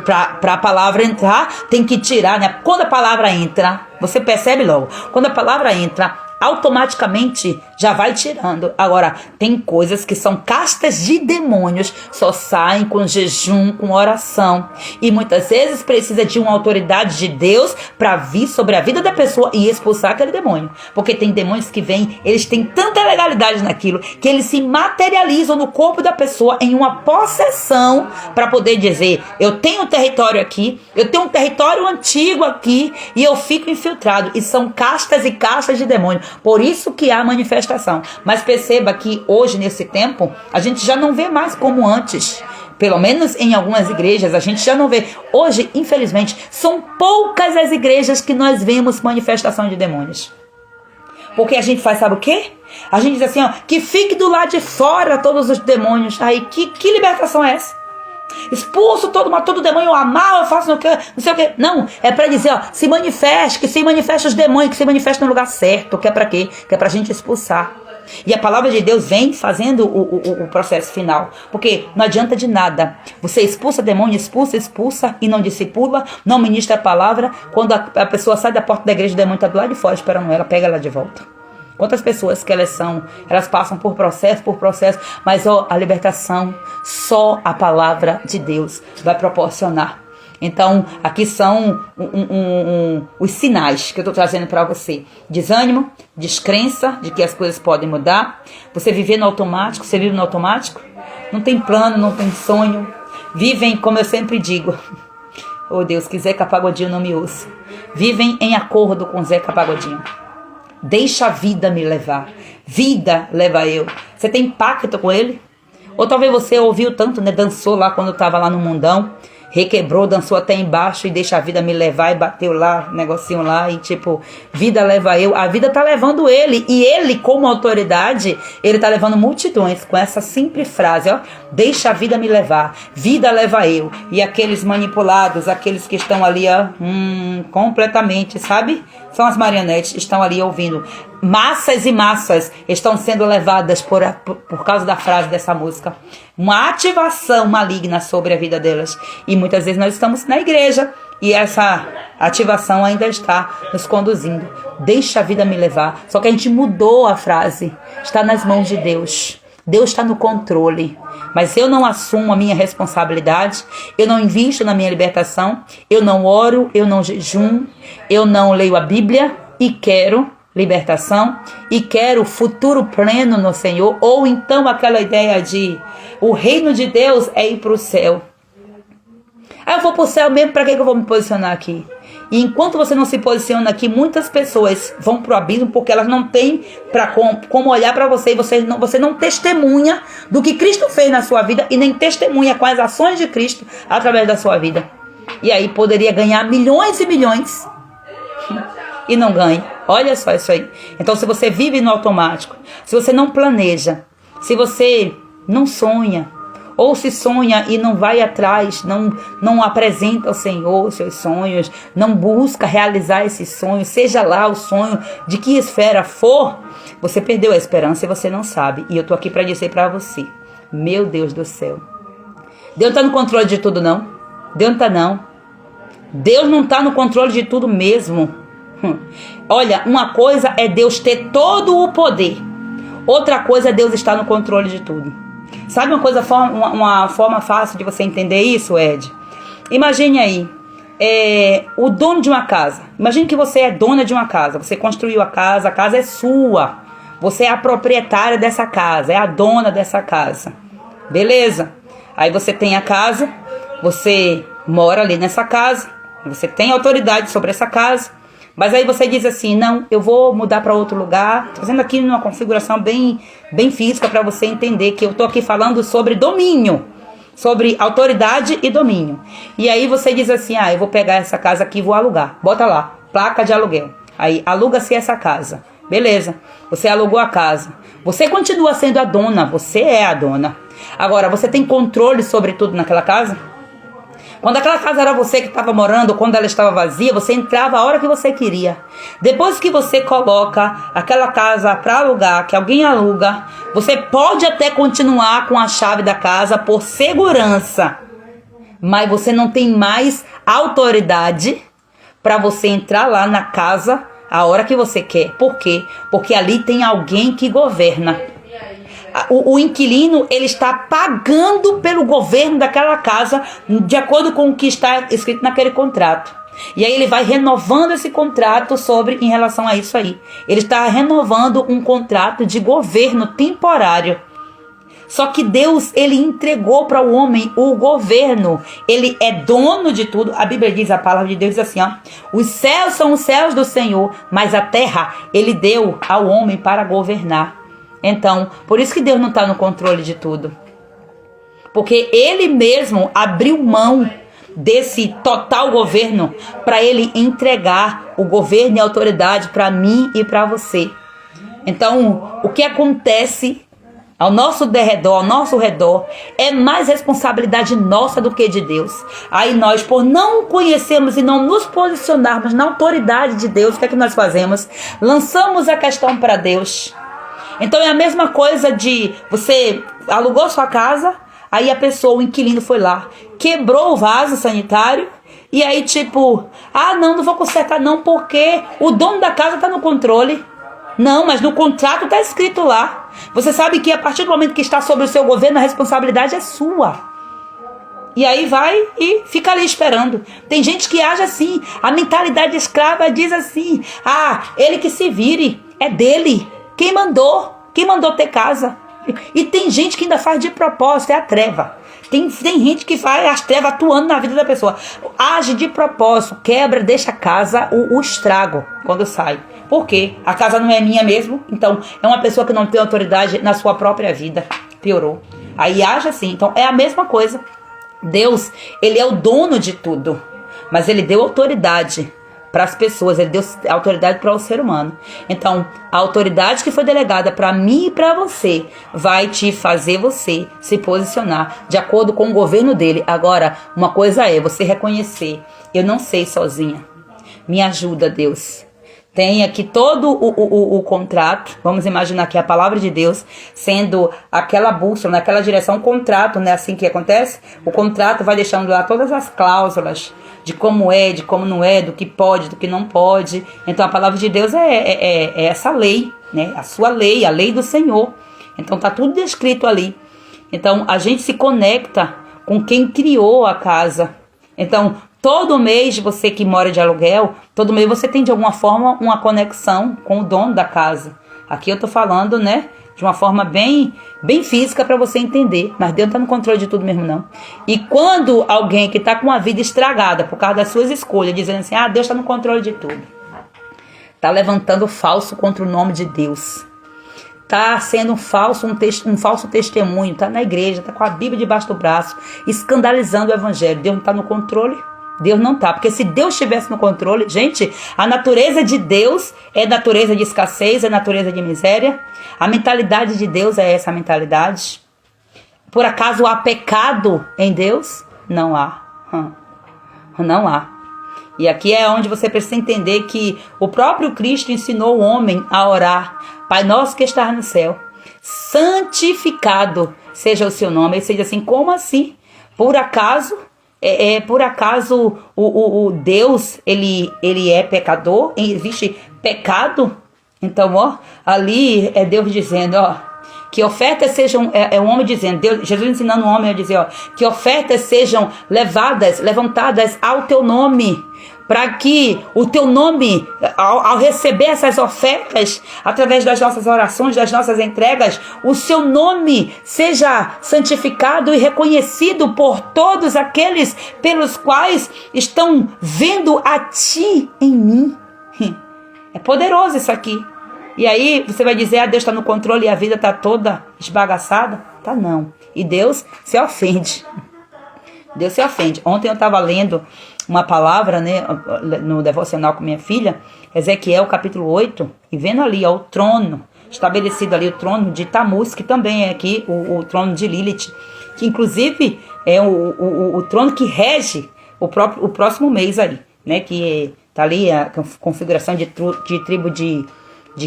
para a palavra entrar, tem que tirar, né? Quando a palavra entra, você percebe logo, quando a palavra entra, automaticamente já vai tirando. Agora, tem coisas que são castas de demônios, só saem com jejum, com oração. E muitas vezes precisa de uma autoridade de Deus para vir sobre a vida da pessoa e expulsar aquele demônio. Porque tem demônios que vêm, eles têm tanta legalidade naquilo, que eles se materializam no corpo da pessoa em uma possessão para poder dizer, eu tenho um território aqui, eu tenho um território antigo aqui e eu fico infiltrado. E são castas e castas de demônio. Por isso que há manifestação. Mas perceba que hoje, nesse tempo, a gente já não vê mais como antes. Pelo menos em algumas igrejas, a gente já não vê. Hoje, infelizmente, são poucas as igrejas que nós vemos manifestação de demônios. Porque a gente faz, sabe o quê? A gente diz assim, ó, que fique do lado de fora todos os demônios. Aí, que libertação é essa? Expulso todo demônio, mal, eu faço não sei o que. Não, é para dizer, ó, se manifeste, que se manifeste os demônios, que se manifeste no lugar certo. Que é para quê? Que é pra gente expulsar. E a palavra de Deus vem fazendo o processo final. Porque não adianta de nada. Você expulsa demônio, expulsa e não discipula, não ministra a palavra. Quando a pessoa sai da porta da igreja, o demônio está do lado de fora esperando ela, pega ela de volta. Quantas pessoas que elas passam por processo, mas a libertação só a palavra de Deus vai proporcionar. Então, aqui são os sinais que eu estou trazendo para você. Desânimo, descrença de que as coisas podem mudar. Você vive no automático, não tem plano, não tem sonho. Vivem, como eu sempre digo, oh Deus, que Zeca Pagodinho não me ouça. Vivem em acordo com Zeca Pagodinho. Deixa a vida me levar. Vida leva eu. Você tem pacto com ele? Ou talvez você ouviu tanto, né? Dançou lá quando estava lá no mundão. Requebrou, dançou até embaixo e deixa a vida me levar e bateu lá, negocinho lá e tipo, vida leva eu. A vida tá levando ele e ele como autoridade, ele tá levando multidões com essa simples frase, ó, deixa a vida me levar, vida leva eu. E aqueles manipulados, aqueles que estão ali, ó, completamente, sabe? São as marionetes, estão ali ouvindo. Massas e massas estão sendo levadas por causa da frase dessa música. Uma ativação maligna sobre a vida delas. E muitas vezes nós estamos na igreja e essa ativação ainda está nos conduzindo. Deixa a vida me levar. Só que a gente mudou a frase. Está nas mãos de Deus. Deus está no controle. Mas eu não assumo a minha responsabilidade. Eu não invisto na minha libertação. Eu não oro, eu não jejum. Eu não leio a Bíblia e quero libertação e quero futuro pleno no Senhor, ou então aquela ideia de o reino de Deus é ir para o céu. Eu vou para o céu mesmo, para que eu vou me posicionar aqui? E enquanto você não se posiciona aqui, muitas pessoas vão para o abismo porque elas não têm como olhar para você e você não testemunha do que Cristo fez na sua vida e nem testemunha com as ações de Cristo através da sua vida. E aí poderia ganhar milhões e milhões e não ganhe. Olha só isso aí. Então, se você vive no automático, se você não planeja, se você não sonha, ou se sonha e não vai atrás, não apresenta ao Senhor os seus sonhos, não busca realizar esses sonhos, seja lá o sonho de que esfera for, você perdeu a esperança e você não sabe. E eu tô aqui para dizer para você, meu Deus do céu, Deus não tá no controle de tudo não. Deus não tá não. Deus não tá no controle de tudo mesmo. Olha, uma coisa é Deus ter todo o poder. Outra coisa é Deus estar no controle de tudo. Sabe uma forma fácil de você entender isso, Ed? Imagine aí, o dono de uma casa. Imagine que você é dona de uma casa. Você construiu a casa é sua. Você é a proprietária dessa casa, é a dona dessa casa. Beleza? Aí você tem a casa, você mora ali nessa casa, você tem autoridade sobre essa casa. Mas aí você diz assim, não, eu vou mudar para outro lugar. Estou fazendo aqui numa configuração bem física para você entender que eu estou aqui falando sobre domínio, sobre autoridade e domínio. E aí você diz assim, eu vou pegar essa casa aqui e vou alugar. Bota lá, placa de aluguel. Aí aluga-se essa casa. Beleza, você alugou a casa. Você continua sendo a dona, você é a dona. Agora, você tem controle sobre tudo naquela casa? Quando aquela casa era você que estava morando, quando ela estava vazia, você entrava a hora que você queria. Depois que você coloca aquela casa para alugar, que alguém aluga, você pode até continuar com a chave da casa por segurança. Mas você não tem mais autoridade para você entrar lá na casa a hora que você quer. Por quê? Porque ali tem alguém que governa. O inquilino, ele está pagando pelo governo daquela casa de acordo com o que está escrito naquele contrato. E aí ele vai renovando esse contrato em relação a isso aí. Ele está renovando um contrato de governo temporário. Só que Deus, ele entregou para o homem o governo. Ele é dono de tudo. A Bíblia diz, a palavra de Deus diz assim, ó: os céus são os céus do Senhor, mas a terra ele deu ao homem para governar. Então, por isso que Deus não está no controle de tudo. Porque ele mesmo abriu mão desse total governo para ele entregar o governo e a autoridade para mim e para você. Então, o que acontece ao nosso derredor, ao nosso redor, é mais responsabilidade nossa do que de Deus. Aí nós, por não conhecermos e não nos posicionarmos na autoridade de Deus, o que é que nós fazemos? Lançamos a questão para Deus. Então é a mesma coisa de você alugou sua casa, aí a pessoa, o inquilino foi lá, quebrou o vaso sanitário, e aí tipo, não vou consertar não, porque o dono da casa está no controle. Não, mas no contrato está escrito lá. Você sabe que a partir do momento que está sobre o seu governo, a responsabilidade é sua. E aí vai e fica ali esperando. Tem gente que age assim. A mentalidade escrava diz assim: ele que se vire, é dele. Quem mandou? Quem mandou ter casa? E tem gente que ainda faz de propósito, é a treva. Tem gente que faz as trevas atuando na vida da pessoa. Age de propósito, quebra, deixa a casa, o estrago quando sai. Por quê? A casa não é minha mesmo. Então, é uma pessoa que não tem autoridade na sua própria vida. Piorou. Aí age assim. Então, é a mesma coisa. Deus, ele é o dono de tudo. Mas ele deu autoridade para as pessoas. Ele deu autoridade para o ser humano. Então, a autoridade que foi delegada para mim e para você vai te fazer você se posicionar de acordo com o governo dele. Agora, uma coisa é você reconhecer: eu não sei sozinha. Me ajuda, Deus. Tem aqui todo o contrato. Vamos imaginar que a palavra de Deus sendo aquela bússola, naquela direção, o contrato, não é assim que acontece? O contrato vai deixando lá todas as cláusulas de como é, de como não é, do que pode, do que não pode. Então a palavra de Deus é essa lei, né? A sua lei, a lei do Senhor. Então tá tudo descrito ali. Então a gente se conecta com quem criou a casa. Então, todo mês, você que mora de aluguel, todo mês você tem de alguma forma uma conexão com o dono da casa. Aqui eu tô falando, né, de uma forma bem física para você entender. Mas Deus não tá no controle de tudo mesmo, não. E quando alguém que tá com a vida estragada por causa das suas escolhas, dizendo assim: Deus tá no controle de tudo, tá levantando falso contra o nome de Deus. Tá sendo um falso testemunho, tá na igreja, tá com a Bíblia debaixo do braço, escandalizando o evangelho. Deus não tá no controle? Deus não tá, porque se Deus estivesse no controle, gente, a natureza de Deus é natureza de escassez, é natureza de miséria. A mentalidade de Deus é essa mentalidade. Por acaso há pecado em Deus? Não há. Não há. E aqui é onde você precisa entender que o próprio Cristo ensinou o homem a orar: Pai nosso que estás no céu, santificado seja o seu nome. Ele diz assim: como assim? Por acaso o Deus ele é pecador? Existe pecado? Então, ali é Deus dizendo, que ofertas sejam, o homem dizendo, Jesus ensinando o homem a dizer, que ofertas sejam levantadas ao teu nome, para que o teu nome, ao receber essas ofertas, através das nossas orações, das nossas entregas, o seu nome seja santificado e reconhecido por todos aqueles pelos quais estão vendo a ti em mim. É poderoso isso aqui. E aí você vai dizer, Deus está no controle e a vida está toda esbagaçada? Tá não. E Deus se ofende. Deus se ofende. Ontem eu estava lendo uma palavra, né, no devocional com minha filha, Ezequiel capítulo 8, e vendo ali, o trono, estabelecido ali o trono de Tamuz, que também é aqui o trono de Lilith, que inclusive é o trono que rege o próximo mês aí, né, que tá ali a configuração de tribo de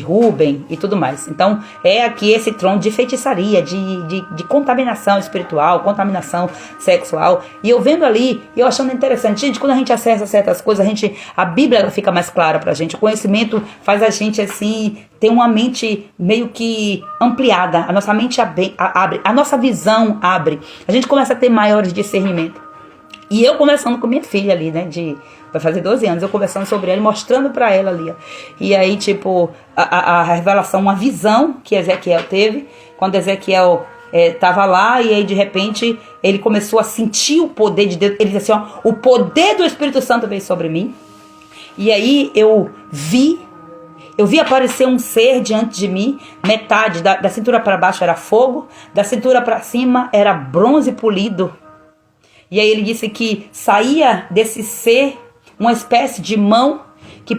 Rúben e tudo mais. Então é aqui esse trono de feitiçaria, de contaminação espiritual, contaminação sexual. E eu vendo ali, eu achando interessante, gente, quando a gente acessa certas coisas, a Bíblia ela fica mais clara pra gente. O conhecimento faz a gente assim ter uma mente meio que ampliada. A nossa mente abre, a nossa visão abre. A gente começa a ter maiores discernimento. E eu conversando com minha filha ali, né, vai fazer 12 anos, eu conversando sobre ela, mostrando pra ela ali, E aí, tipo, a revelação, uma visão que Ezequiel teve, quando Ezequiel estava lá e aí de repente ele começou a sentir o poder de Deus. Ele disse assim, ó, o poder do Espírito Santo veio sobre mim. E aí eu vi aparecer um ser diante de mim, metade da cintura para baixo era fogo, da cintura para cima era bronze polido. E aí ele disse que saía desse ser uma espécie de mão que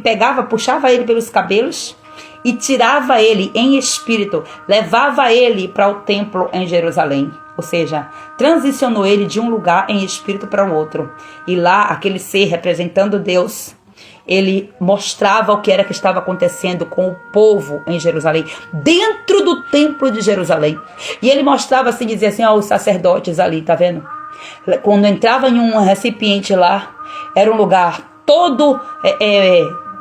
puxava ele pelos cabelos e tirava ele em espírito, levava ele para o templo em Jerusalém. Ou seja, transicionou ele de um lugar em espírito para o outro. E lá, aquele ser representando Deus, ele mostrava o que era que estava acontecendo com o povo em Jerusalém, dentro do templo de Jerusalém. E ele mostrava assim, dizia assim, ó, os sacerdotes ali, tá vendo? Quando entrava em um recipiente lá, era um lugar todo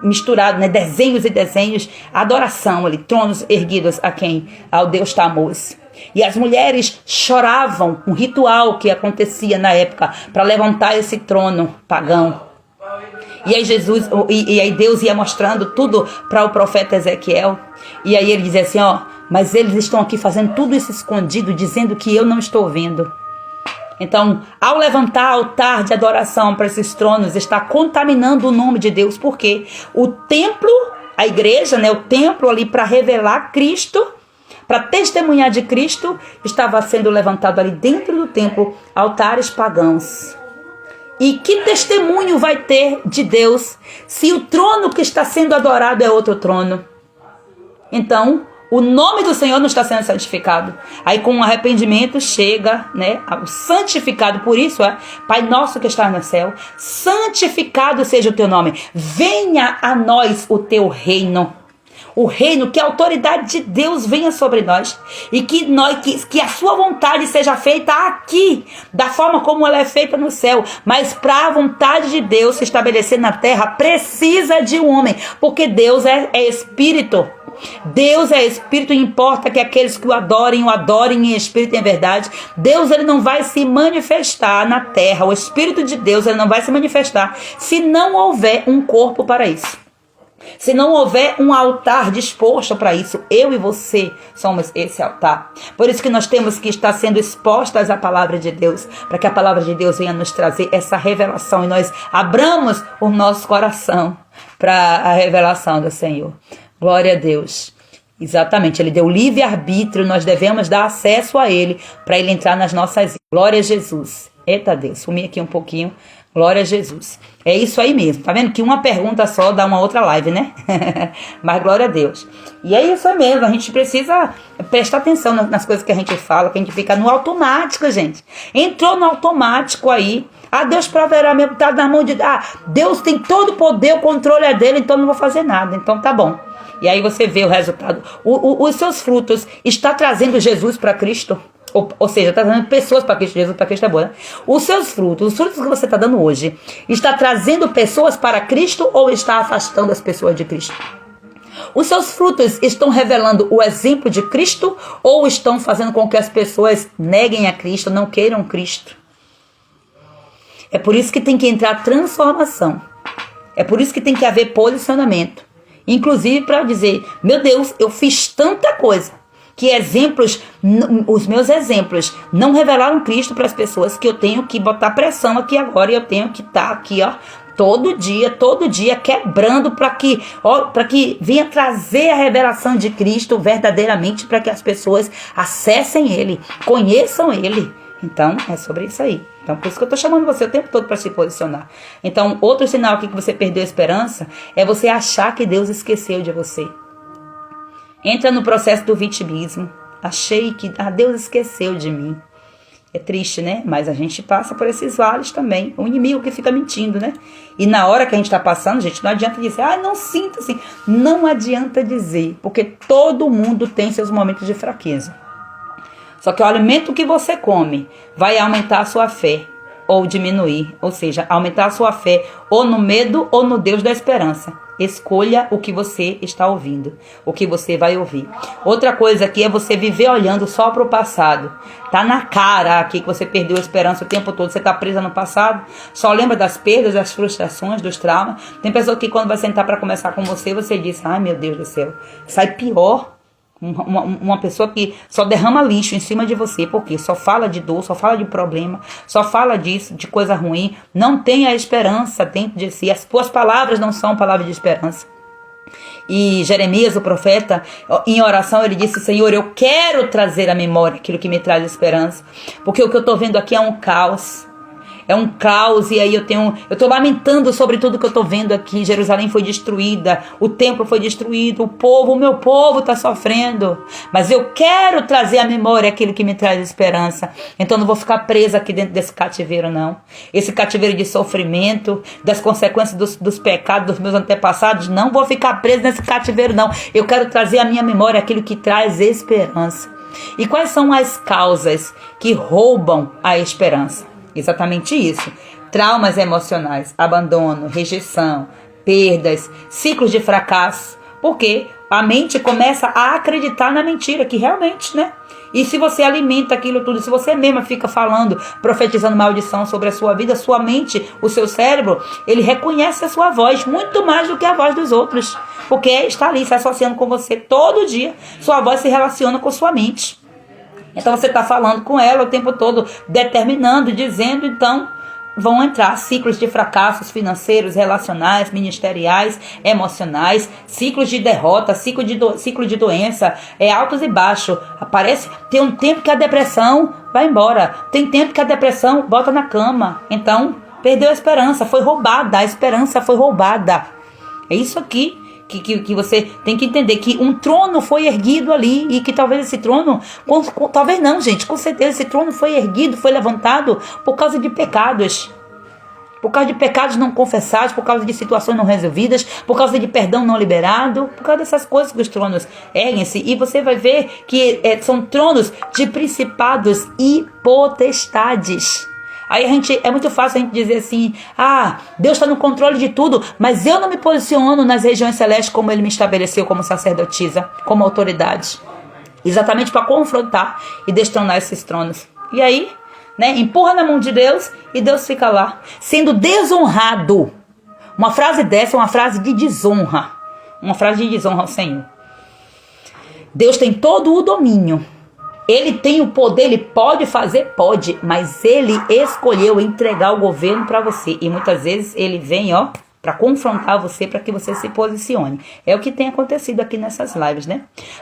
misturado, né? Desenhos e desenhos, adoração ali, tronos erguidos ao Deus Tammuz. E as mulheres choravam, um ritual que acontecia na época para levantar esse trono pagão. E aí aí Deus ia mostrando tudo para o profeta Ezequiel. E aí ele dizia assim, ó, mas eles estão aqui fazendo tudo isso escondido, dizendo que eu não estou vendo. Então, ao levantar altar de adoração para esses tronos, está contaminando o nome de Deus, porque o templo, a igreja, né, o templo ali para revelar Cristo, para testemunhar de Cristo, estava sendo levantado ali dentro do templo, altares pagãos. E que testemunho vai ter de Deus se o trono que está sendo adorado é outro trono? Então, o nome do Senhor não está sendo santificado. Aí com o arrependimento chega, né, o santificado. Por isso Pai nosso que estás no céu, santificado seja o teu nome. Venha a nós o teu reino. O reino, que a autoridade de Deus venha sobre nós. E que a sua vontade seja feita aqui, da forma como ela é feita no céu. Mas para a vontade de Deus se estabelecer na terra, precisa de um homem. Porque Deus é espírito. Deus é espírito e importa que aqueles que o adorem em espírito e em verdade. Deus, ele não vai se manifestar na terra. O Espírito de Deus, ele não vai se manifestar se não houver um corpo para isso. Se não houver um altar disposto para isso. Eu e você somos esse altar. Por isso que nós temos que estar sendo expostas à palavra de Deus, para que a palavra de Deus venha nos trazer essa revelação e nós abramos o nosso coração para a revelação do Senhor. Glória a Deus. Exatamente, ele deu livre-arbítrio, nós devemos dar acesso a ele para ele entrar nas nossas vidas. Glória a Jesus. Eita Deus, sumi aqui um pouquinho. Glória a Jesus. É isso aí mesmo. Tá vendo que uma pergunta só dá uma outra live, né? Mas glória a Deus. E é isso aí mesmo. A gente precisa prestar atenção nas coisas que a gente fala, que a gente fica no automático, gente. Entrou no automático aí. Deus proverá mesmo. Tá na mão de... Deus tem todo o poder, o controle é dele, então não vou fazer nada. Então tá bom. E aí você vê o resultado. Os seus frutos está trazendo Jesus para Cristo? Ou seja, está trazendo pessoas para Cristo. Jesus para Cristo é boa, né? Os seus frutos, os frutos que você está dando hoje, está trazendo pessoas para Cristo ou está afastando as pessoas de Cristo? Os seus frutos estão revelando o exemplo de Cristo ou estão fazendo com que as pessoas neguem a Cristo, não queiram Cristo? É por isso que tem que entrar transformação. É por isso que tem que haver posicionamento. Inclusive para dizer, meu Deus, eu fiz tanta coisa, que os meus exemplos não revelaram Cristo para as pessoas, que eu tenho que botar pressão aqui agora e eu tenho que estar aqui, ó, todo dia quebrando para que venha trazer a revelação de Cristo verdadeiramente, para que as pessoas acessem Ele, conheçam Ele. Então, é sobre isso aí. Então, por isso que eu estou chamando você o tempo todo para se posicionar. Então, outro sinal aqui que você perdeu a esperança é você achar que Deus esqueceu de você. Entra no processo do vitimismo. Achei que Deus esqueceu de mim. É triste, né? Mas a gente passa por esses vales também. O inimigo que fica mentindo, né? E na hora que a gente está passando, gente, não adianta dizer, não sinto assim. Não adianta dizer, porque todo mundo tem seus momentos de fraqueza. Só que o alimento que você come vai aumentar a sua fé ou diminuir. Ou seja, aumentar a sua fé ou no medo ou no Deus da esperança. Escolha o que você está ouvindo, o que você vai ouvir. Outra coisa aqui é você viver olhando só para o passado. Tá na cara aqui que você perdeu a esperança o tempo todo. Você está presa no passado, só lembra das perdas, das frustrações, dos traumas. Tem pessoa que quando vai sentar para conversar com você, você diz, ai meu Deus do céu, sai pior. uma pessoa que só derrama lixo em cima de você, porque só fala de dor, só fala de problema, só fala disso, de coisa ruim, não tem a esperança dentro de si. As tuas palavras não são palavras de esperança. E Jeremias, o profeta, em oração, ele disse: Senhor, eu quero trazer à memória aquilo que me traz esperança, porque o que eu estou vendo aqui é um caos. É um caos, e aí eu estou lamentando sobre tudo que eu estou vendo aqui. Jerusalém foi destruída, o templo foi destruído, o meu povo está sofrendo. Mas eu quero trazer à memória aquilo que me traz esperança. Então não vou ficar presa aqui dentro desse cativeiro, não. Esse cativeiro de sofrimento, das consequências dos pecados dos meus antepassados, não vou ficar presa nesse cativeiro, não. Eu quero trazer à minha memória aquilo que traz esperança. E quais são as causas que roubam a esperança? Exatamente isso. Traumas emocionais, abandono, rejeição, perdas, ciclos de fracasso. Porque a mente começa a acreditar na mentira, que realmente, né? E se você alimenta aquilo tudo, se você mesma fica falando, profetizando maldição sobre a sua vida, sua mente, o seu cérebro, ele reconhece a sua voz muito mais do que a voz dos outros. Porque está ali se associando com você todo dia. Sua voz se relaciona com sua mente. Então você está falando com ela o tempo todo, determinando, dizendo, então vão entrar ciclos de fracassos financeiros, relacionais, ministeriais, emocionais, ciclos de derrota, ciclo de doença, altos e baixos. Tem um tempo que a depressão vai embora, tem tempo que a depressão bota na cama. Então perdeu a esperança, foi roubada, a esperança foi roubada. É isso aqui. Que você tem que entender que um trono foi erguido ali e que talvez esse trono, talvez não, gente, com certeza esse trono foi erguido, foi levantado por causa de pecados. Por causa de pecados não confessados, por causa de situações não resolvidas, por causa de perdão não liberado, por causa dessas coisas que os tronos erguem-se. E você vai ver que são tronos de principados e potestades. Aí é muito fácil a gente dizer assim: Deus está no controle de tudo, mas eu não me posiciono nas regiões celestes como Ele me estabeleceu como sacerdotisa, como autoridade. Exatamente para confrontar e destronar esses tronos. E aí, né, empurra na mão de Deus e Deus fica lá, sendo desonrado. Uma frase dessa é uma frase de desonra. Uma frase de desonra ao Senhor. Deus tem todo o domínio. Ele tem o poder, ele pode fazer, pode, mas ele escolheu entregar o governo para você. E muitas vezes ele vem, para confrontar você, para que você se posicione. É o que tem acontecido aqui nessas lives, né?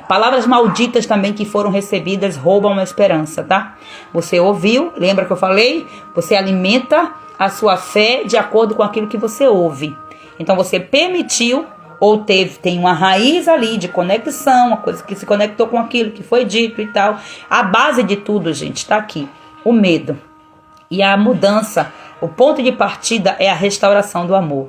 Palavras malditas também que foram recebidas roubam a esperança, tá? Você ouviu, lembra que eu falei? Você alimenta a sua fé de acordo com aquilo que você ouve. Então você permitiu, ou tem uma raiz ali de conexão, uma coisa que se conectou com aquilo que foi dito e tal. A base de tudo, gente, está aqui. O medo. E a mudança, o ponto de partida é a restauração do amor.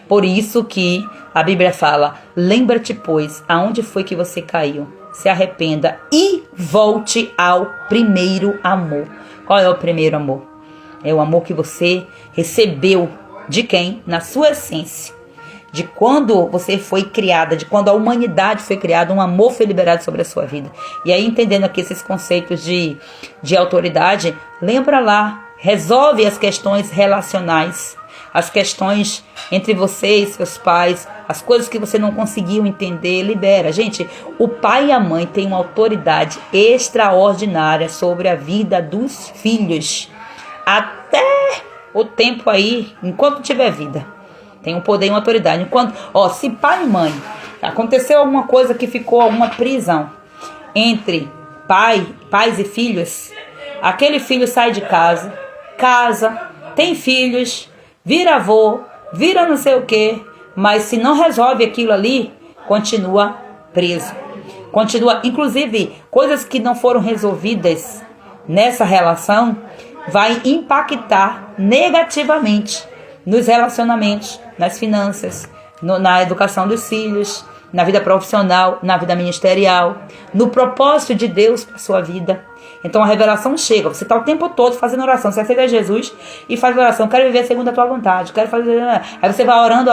Por isso que a Bíblia fala: lembra-te, pois, aonde foi que você caiu. Se arrependa e volte ao primeiro amor. Qual é o primeiro amor? É o amor que você recebeu de quem? Na sua essência. De quando você foi criada, de quando a humanidade foi criada, um amor foi liberado sobre a sua vida. E aí, entendendo aqui esses conceitos de autoridade, lembra lá, resolve as questões relacionais, as questões entre você e seus pais, as coisas que você não conseguiu entender, libera. Gente, o pai e a mãe têm uma autoridade extraordinária sobre a vida dos filhos. Até o tempo aí, enquanto tiver vida. Tem um poder e uma autoridade. Enquanto, se pai e mãe, aconteceu alguma coisa que ficou alguma prisão entre pais e filhos, aquele filho sai de casa, tem filhos, vira avô, vira não sei o que, mas se não resolve aquilo ali, continua preso. Continua, inclusive, coisas que não foram resolvidas nessa relação, vai impactar negativamente nos relacionamentos, nas finanças, na educação dos filhos, na vida profissional, na vida ministerial, no propósito de Deus para a sua vida. Então a revelação chega, você está o tempo todo fazendo oração, você aceita Jesus e faz oração: quero viver segundo a tua vontade, quero fazer. Aí você vai orando,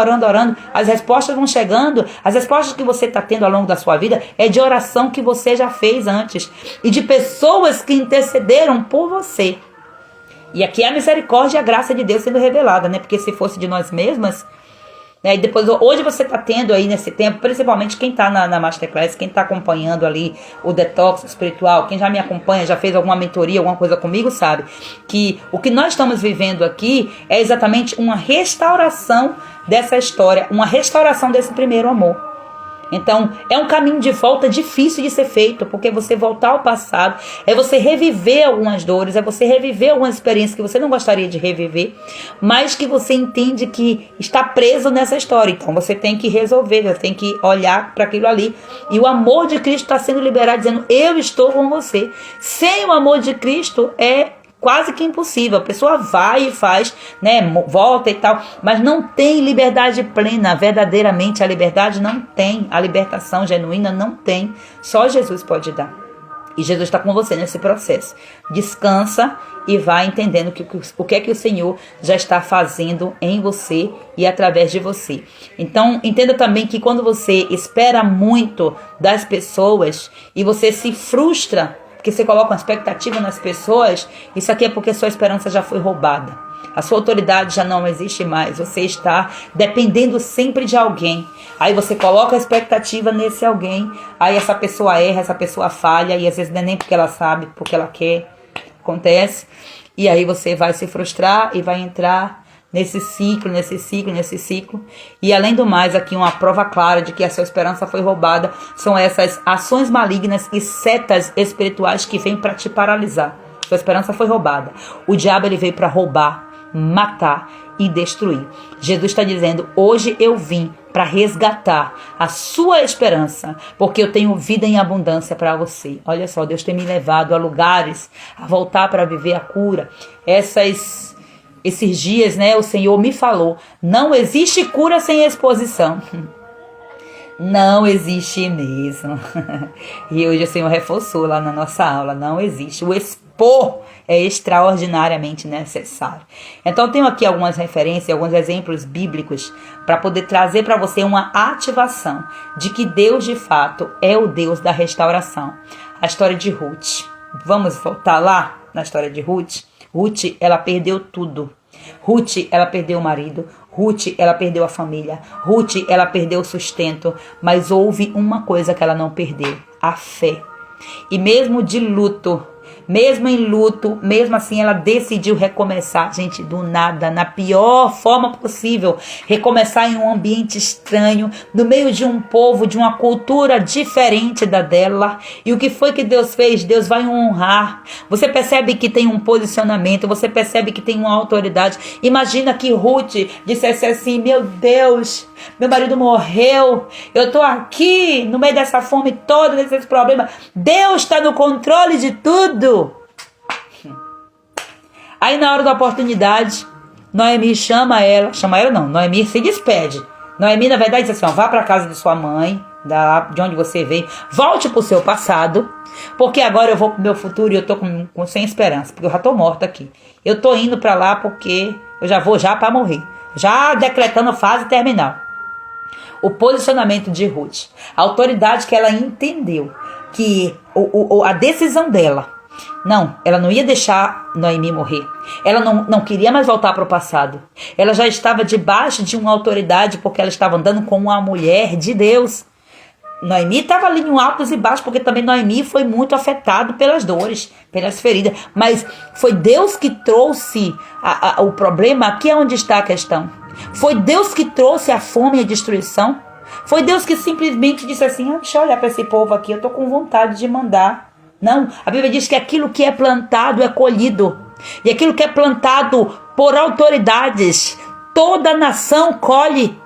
as respostas vão chegando, as respostas que você está tendo ao longo da sua vida é de oração que você já fez antes e de pessoas que intercederam por você. E aqui é a misericórdia e a graça de Deus sendo revelada, né? Porque se fosse de nós mesmas, né? E depois, hoje você está tendo aí nesse tempo, principalmente quem está na Masterclass, quem está acompanhando ali o detox espiritual, quem já me acompanha, já fez alguma mentoria, alguma coisa comigo, sabe que o que nós estamos vivendo aqui é exatamente uma restauração dessa história, uma restauração desse primeiro amor. Então, é um caminho de volta difícil de ser feito, porque você voltar ao passado é você reviver algumas dores, é você reviver algumas experiências que você não gostaria de reviver, mas que você entende que está preso nessa história. Então, você tem que resolver, você tem que olhar para aquilo ali. E o amor de Cristo está sendo liberado, dizendo, eu estou com você. Sem o amor de Cristo é quase que impossível. A pessoa vai e faz, né, volta e tal, mas não tem liberdade plena. Verdadeiramente a liberdade não tem, a libertação genuína não tem. Só Jesus pode dar. E Jesus está com você nesse processo. Descansa e vai entendendo o que é que o Senhor já está fazendo em você e através de você. Então, entenda também que quando você espera muito das pessoas e você se frustra, porque você coloca uma expectativa nas pessoas, isso aqui é porque sua esperança já foi roubada. A sua autoridade já não existe mais. Você está dependendo sempre de alguém. Aí você coloca a expectativa nesse alguém. Aí essa pessoa erra, essa pessoa falha. E às vezes não é nem porque ela sabe, porque ela quer. Acontece. E aí você vai se frustrar e vai entrar nesse ciclo. E além do mais, aqui uma prova clara de que a sua esperança foi roubada são essas ações malignas e setas espirituais que vêm para te paralisar. Sua esperança foi roubada. O diabo ele veio para roubar, matar e destruir. Jesus está dizendo, hoje eu vim para resgatar a sua esperança, porque eu tenho vida em abundância para você. Olha só, Deus tem me levado a lugares, a voltar para viver a cura. Esses dias, né, o Senhor me falou, não existe cura sem exposição. Não existe mesmo. E hoje o Senhor reforçou lá na nossa aula, não existe. O expor é extraordinariamente necessário. Então eu tenho aqui algumas referências, alguns exemplos bíblicos para poder trazer para você uma ativação de que Deus de fato é o Deus da restauração. A história de Ruth. Vamos voltar lá na história de Ruth? Ruth, ela perdeu tudo. Ruth, ela perdeu o marido. Ruth, ela perdeu a família. Ruth, ela perdeu o sustento. Mas houve uma coisa que ela não perdeu: a fé. E mesmo de luto, mesmo em luto, mesmo assim ela decidiu recomeçar, gente, do nada, na pior forma possível, recomeçar em um ambiente estranho, no meio de um povo, de uma cultura diferente da dela. E o que foi que Deus fez? Deus vai honrar. Você percebe que tem um posicionamento, você percebe que tem uma autoridade. Imagina que Ruth dissesse assim, meu Deus, meu marido morreu, eu tô aqui no meio dessa fome toda, desses problemas, Deus está no controle de tudo. Aí na hora da oportunidade, Noemi Noemi se despede. Noemi na verdade diz assim, ó, vá para casa de sua mãe, de onde você veio, volte pro seu passado, porque agora eu vou pro meu futuro e eu tô sem esperança, porque eu já tô morta aqui. Eu tô indo para lá porque eu já vou para morrer, já decretando fase terminal. O posicionamento de Ruth, a autoridade que ela entendeu, que a decisão dela, ela não ia deixar Noemi morrer. Ela não queria mais voltar para o passado. Ela já estava debaixo de uma autoridade, porque ela estava andando com uma mulher de Deus. Noemi estava ali em altos e baixos, porque também Noemi foi muito afetado pelas dores, pelas feridas. Mas foi Deus que trouxe o problema. Aqui é onde está a questão. Foi Deus que trouxe a fome e a destruição. Foi Deus que simplesmente disse assim, deixa eu olhar para esse povo aqui, eu estou com vontade de mandar. Não, a Bíblia diz que aquilo que é plantado é colhido. E aquilo que é plantado por autoridades, toda nação colhe.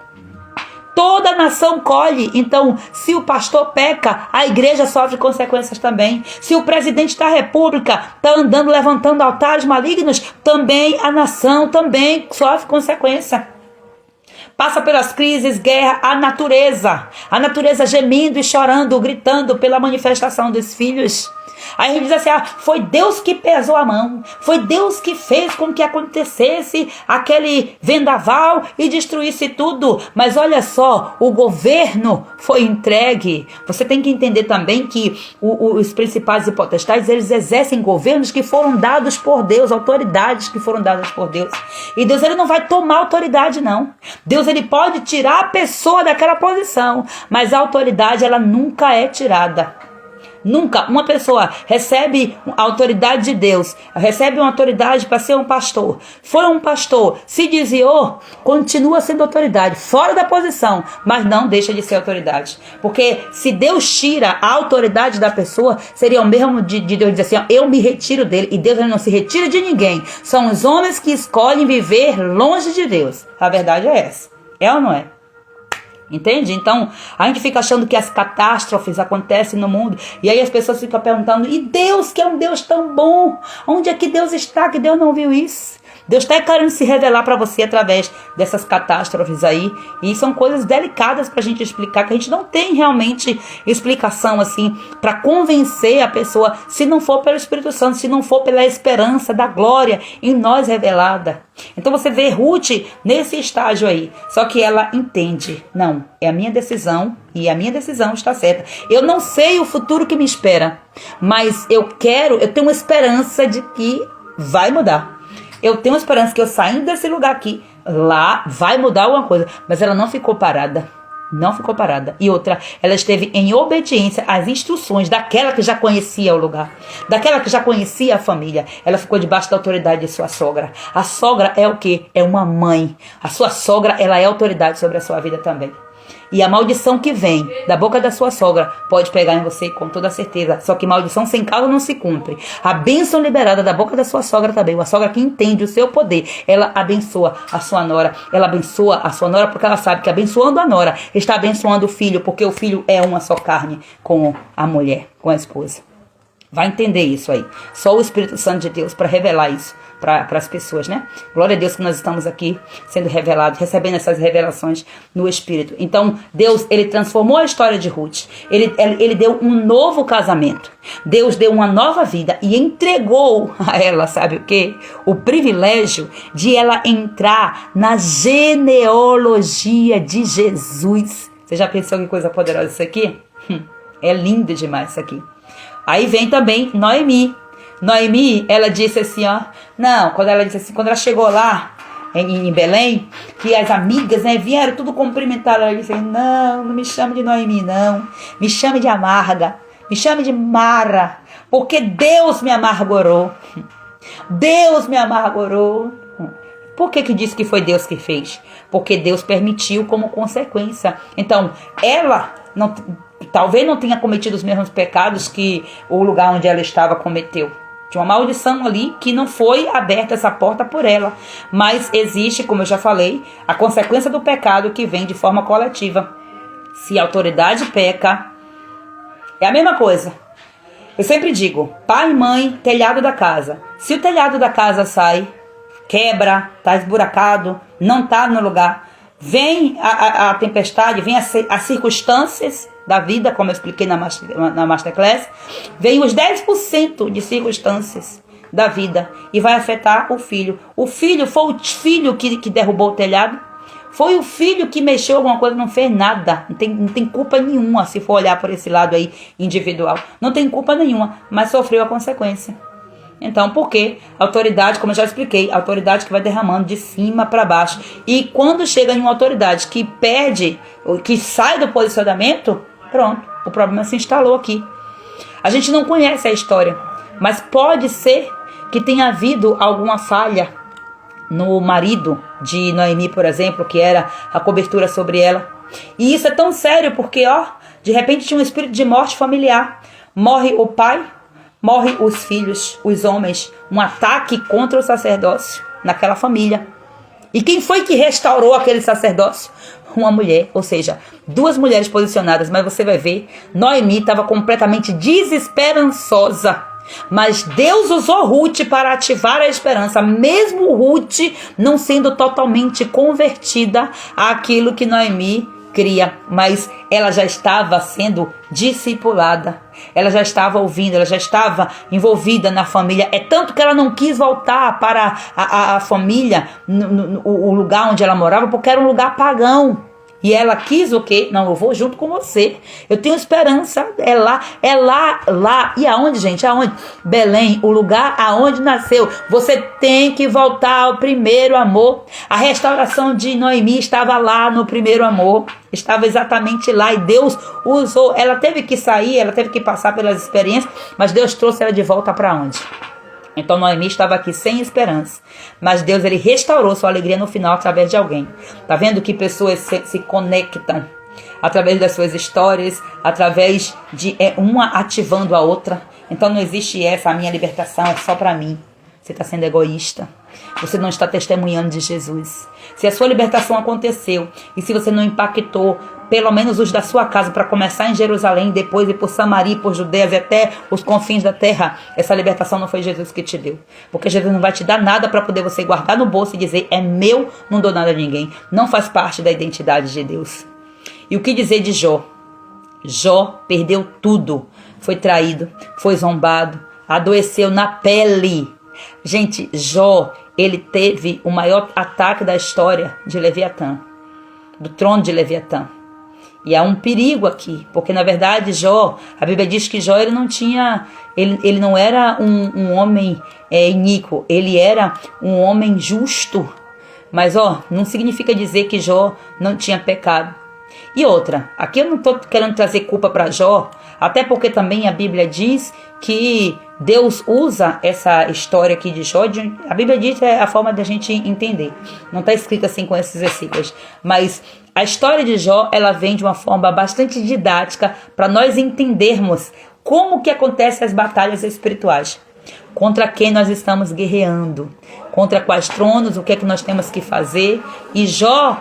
Toda nação colhe. Então, se o pastor peca, a igreja sofre consequências também. Se o presidente da república está andando, levantando altares malignos, também a nação também sofre consequência. Passa pelas crises, guerra, a natureza gemendo e chorando, gritando pela manifestação dos filhos. Aí ele diz assim, foi Deus que pesou a mão, foi Deus que fez com que acontecesse aquele vendaval e destruísse tudo. Mas olha só, o governo foi entregue. Você tem que entender também que os principais e potestades, eles exercem governos que foram dados por Deus, autoridades que foram dadas por Deus. E Deus ele não vai tomar autoridade, não. Deus ele pode tirar a pessoa daquela posição, mas a autoridade, ela nunca é tirada. Nunca uma pessoa recebe a autoridade de Deus, recebe uma autoridade para ser um pastor, foi um pastor, se desviou, continua sendo autoridade, fora da posição, mas não deixa de ser autoridade. Porque se Deus tira a autoridade da pessoa, seria o mesmo de Deus dizer assim, ó, eu me retiro dele, e Deus não se retira de ninguém. São os homens que escolhem viver longe de Deus. A verdade é essa. É ou não é? Entende? Então, a gente fica achando que as catástrofes acontecem no mundo, e aí as pessoas ficam perguntando, e Deus, que é um Deus tão bom, onde é que Deus está, que Deus não viu isso? Deus está querendo se revelar para você através dessas catástrofes aí, e são coisas delicadas para a gente explicar, que a gente não tem realmente explicação assim, para convencer a pessoa, se não for pelo Espírito Santo, se não for pela esperança da glória em nós revelada. Então você vê Ruth nesse estágio aí, só que ela entende, não, é a minha decisão e a minha decisão está certa. Eu não sei o futuro que me espera, mas eu tenho uma esperança de que vai mudar. Eu tenho esperança que eu saindo desse lugar aqui, lá vai mudar alguma coisa, mas ela não ficou parada. Não ficou parada. E outra, ela esteve em obediência às instruções daquela que já conhecia o lugar, daquela que já conhecia a família. Ela ficou debaixo da autoridade de sua sogra. A sogra é o quê? É uma mãe. A sua sogra, ela é autoridade sobre a sua vida também. E a maldição que vem da boca da sua sogra pode pegar em você com toda certeza. Só que maldição sem causa não se cumpre. A bênção liberada da boca da sua sogra também. Uma sogra que entende o seu poder. Ela abençoa a sua nora. Ela abençoa a sua nora porque ela sabe que abençoando a nora está abençoando o filho. Porque o filho é uma só carne com a mulher, com a esposa. Vai entender isso aí. Só o Espírito Santo de Deus para revelar isso para as pessoas, né? Glória a Deus que nós estamos aqui sendo revelados, recebendo essas revelações no Espírito. Então, Deus, ele transformou a história de Ruth. Ele deu um novo casamento. Deus deu uma nova vida e entregou a ela, sabe o quê? O privilégio de ela entrar na genealogia de Jesus. Você já pensou que coisa poderosa isso aqui? É lindo demais isso aqui. Aí vem também Noemi. Noemi, ela disse assim, ó. Não, quando ela chegou lá em Belém, que as amigas, né, vieram tudo cumprimentar ela, disse, não me chame de Noemi, não. Me chame de amarga. Me chame de Mara. Porque Deus me amargurou. Deus me amargurou. Por que disse que foi Deus que fez? Porque Deus permitiu como consequência. Então, ela talvez não tenha cometido os mesmos pecados que o lugar onde ela estava cometeu. Tinha uma maldição ali que não foi aberta essa porta por ela. Mas existe, como eu já falei, a consequência do pecado que vem de forma coletiva. Se a autoridade peca, é a mesma coisa. Eu sempre digo, pai e mãe, telhado da casa. Se o telhado da casa sai, quebra, está esburacado, não está no lugar, vem a tempestade, vem as circunstâncias da vida, como eu expliquei na Masterclass, vem os 10% de circunstâncias da vida e vai afetar o filho. O filho foi o filho que derrubou o telhado, foi o filho que mexeu alguma coisa, não fez nada, não tem culpa nenhuma, se for olhar por esse lado aí individual, não tem culpa nenhuma, mas sofreu a consequência. Então, por quê? Autoridade, como eu já expliquei, autoridade que vai derramando de cima para baixo. E quando chega em uma autoridade que perde, que sai do posicionamento, pronto, o problema se instalou aqui. A gente não conhece a história, mas pode ser que tenha havido alguma falha no marido de Noemi, por exemplo, que era a cobertura sobre ela. E isso é tão sério porque, de repente tinha um espírito de morte familiar. Morre o pai, morrem os filhos, os homens, um ataque contra o sacerdócio naquela família. E quem foi que restaurou aquele sacerdócio? Uma mulher, ou seja, duas mulheres posicionadas. Mas você vai ver, Noemi estava completamente desesperançosa. Mas Deus usou Ruth para ativar a esperança, mesmo Ruth não sendo totalmente convertida àquilo que Noemi cria, mas ela já estava sendo discipulada, ela já estava ouvindo, ela já estava envolvida na família. É tanto que ela não quis voltar para a família, o lugar onde ela morava, porque era um lugar pagão. E ela quis o quê? Não, eu vou junto com você. Eu tenho esperança. É lá. E aonde, gente? Aonde? Belém, o lugar aonde nasceu. Você tem que voltar ao primeiro amor. A restauração de Noemi estava lá no primeiro amor. Estava exatamente lá. E Deus usou. Ela teve que sair, ela teve que passar pelas experiências. Mas Deus trouxe ela de volta para onde? Então Noemi estava aqui sem esperança, mas Deus ele restaurou sua alegria no final através de alguém. Tá vendo que pessoas se conectam através das suas histórias, através de uma ativando a outra. Então não existe a minha libertação é só para mim. Você está sendo egoísta. Você não está testemunhando de Jesus. Se a sua libertação aconteceu e se você não impactou pelo menos os da sua casa para começar em Jerusalém, depois ir por Samaria, por Judéia e até os confins da terra, essa libertação não foi Jesus que te deu. Porque Jesus não vai te dar nada para poder você guardar no bolso e dizer é meu, não dou nada a ninguém. Não faz parte da identidade de Deus. E o que dizer de Jó? Jó perdeu tudo. Foi traído, foi zombado, adoeceu na pele. Gente, Jó, ele teve o maior ataque da história de Leviatã, do trono de Leviatã. E há um perigo aqui, porque na verdade Jó, a Bíblia diz que Jó ele não era um homem iníquo, ele era um homem justo. Mas não significa dizer que Jó não tinha pecado. E outra, aqui eu não estou querendo trazer culpa para Jó, até porque também a Bíblia diz que Deus usa essa história aqui de Jó, a Bíblia diz a forma da gente entender. Não está escrito assim com esses versículos, mas a história de Jó, ela vem de uma forma bastante didática para nós entendermos como que acontecem as batalhas espirituais. Contra quem nós estamos guerreando, contra quais tronos, o que é que nós temos que fazer. E Jó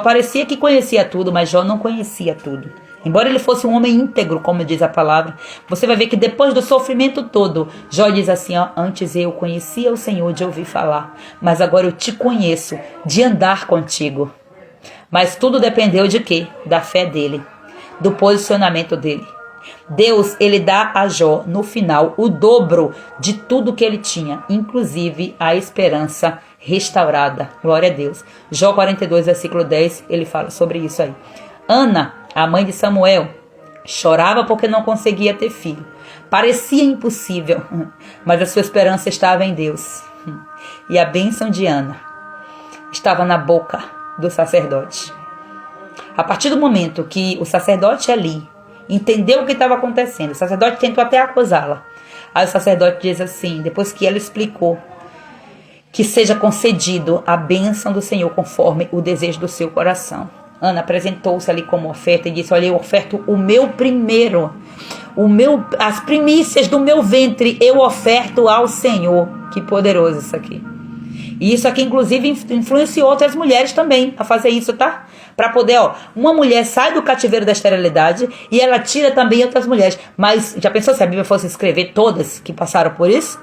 parecia que conhecia tudo, mas Jó não conhecia tudo. Embora ele fosse um homem íntegro, como diz a palavra, você vai ver que depois do sofrimento todo, Jó diz assim, antes eu conhecia o Senhor de ouvir falar, mas agora eu te conheço de andar contigo. Mas tudo dependeu de quê? Da fé dele, do posicionamento dele. Deus, ele dá a Jó, no final, o dobro de tudo que ele tinha, inclusive a esperança restaurada. Glória a Deus. Jó 42, versículo 10, ele fala sobre isso aí. Ana, a mãe de Samuel, chorava porque não conseguia ter filho. Parecia impossível, mas a sua esperança estava em Deus. E a bênção de Ana estava na boca do sacerdote. A partir do momento que o sacerdote ali entendeu o que estava acontecendo, o sacerdote tentou até acusá-la. Aí o sacerdote diz assim, depois que ela explicou, que seja concedido a bênção do Senhor conforme o desejo do seu coração. Ana apresentou-se ali como oferta e disse, olha, eu oferto o meu primeiro, as primícias do meu ventre, eu oferto ao Senhor. Que poderoso isso aqui. E isso aqui, inclusive, influenciou outras mulheres também a fazer isso, tá? Para poder, uma mulher sai do cativeiro da esterilidade e ela tira também outras mulheres. Mas já pensou se a Bíblia fosse escrever todas que passaram por isso?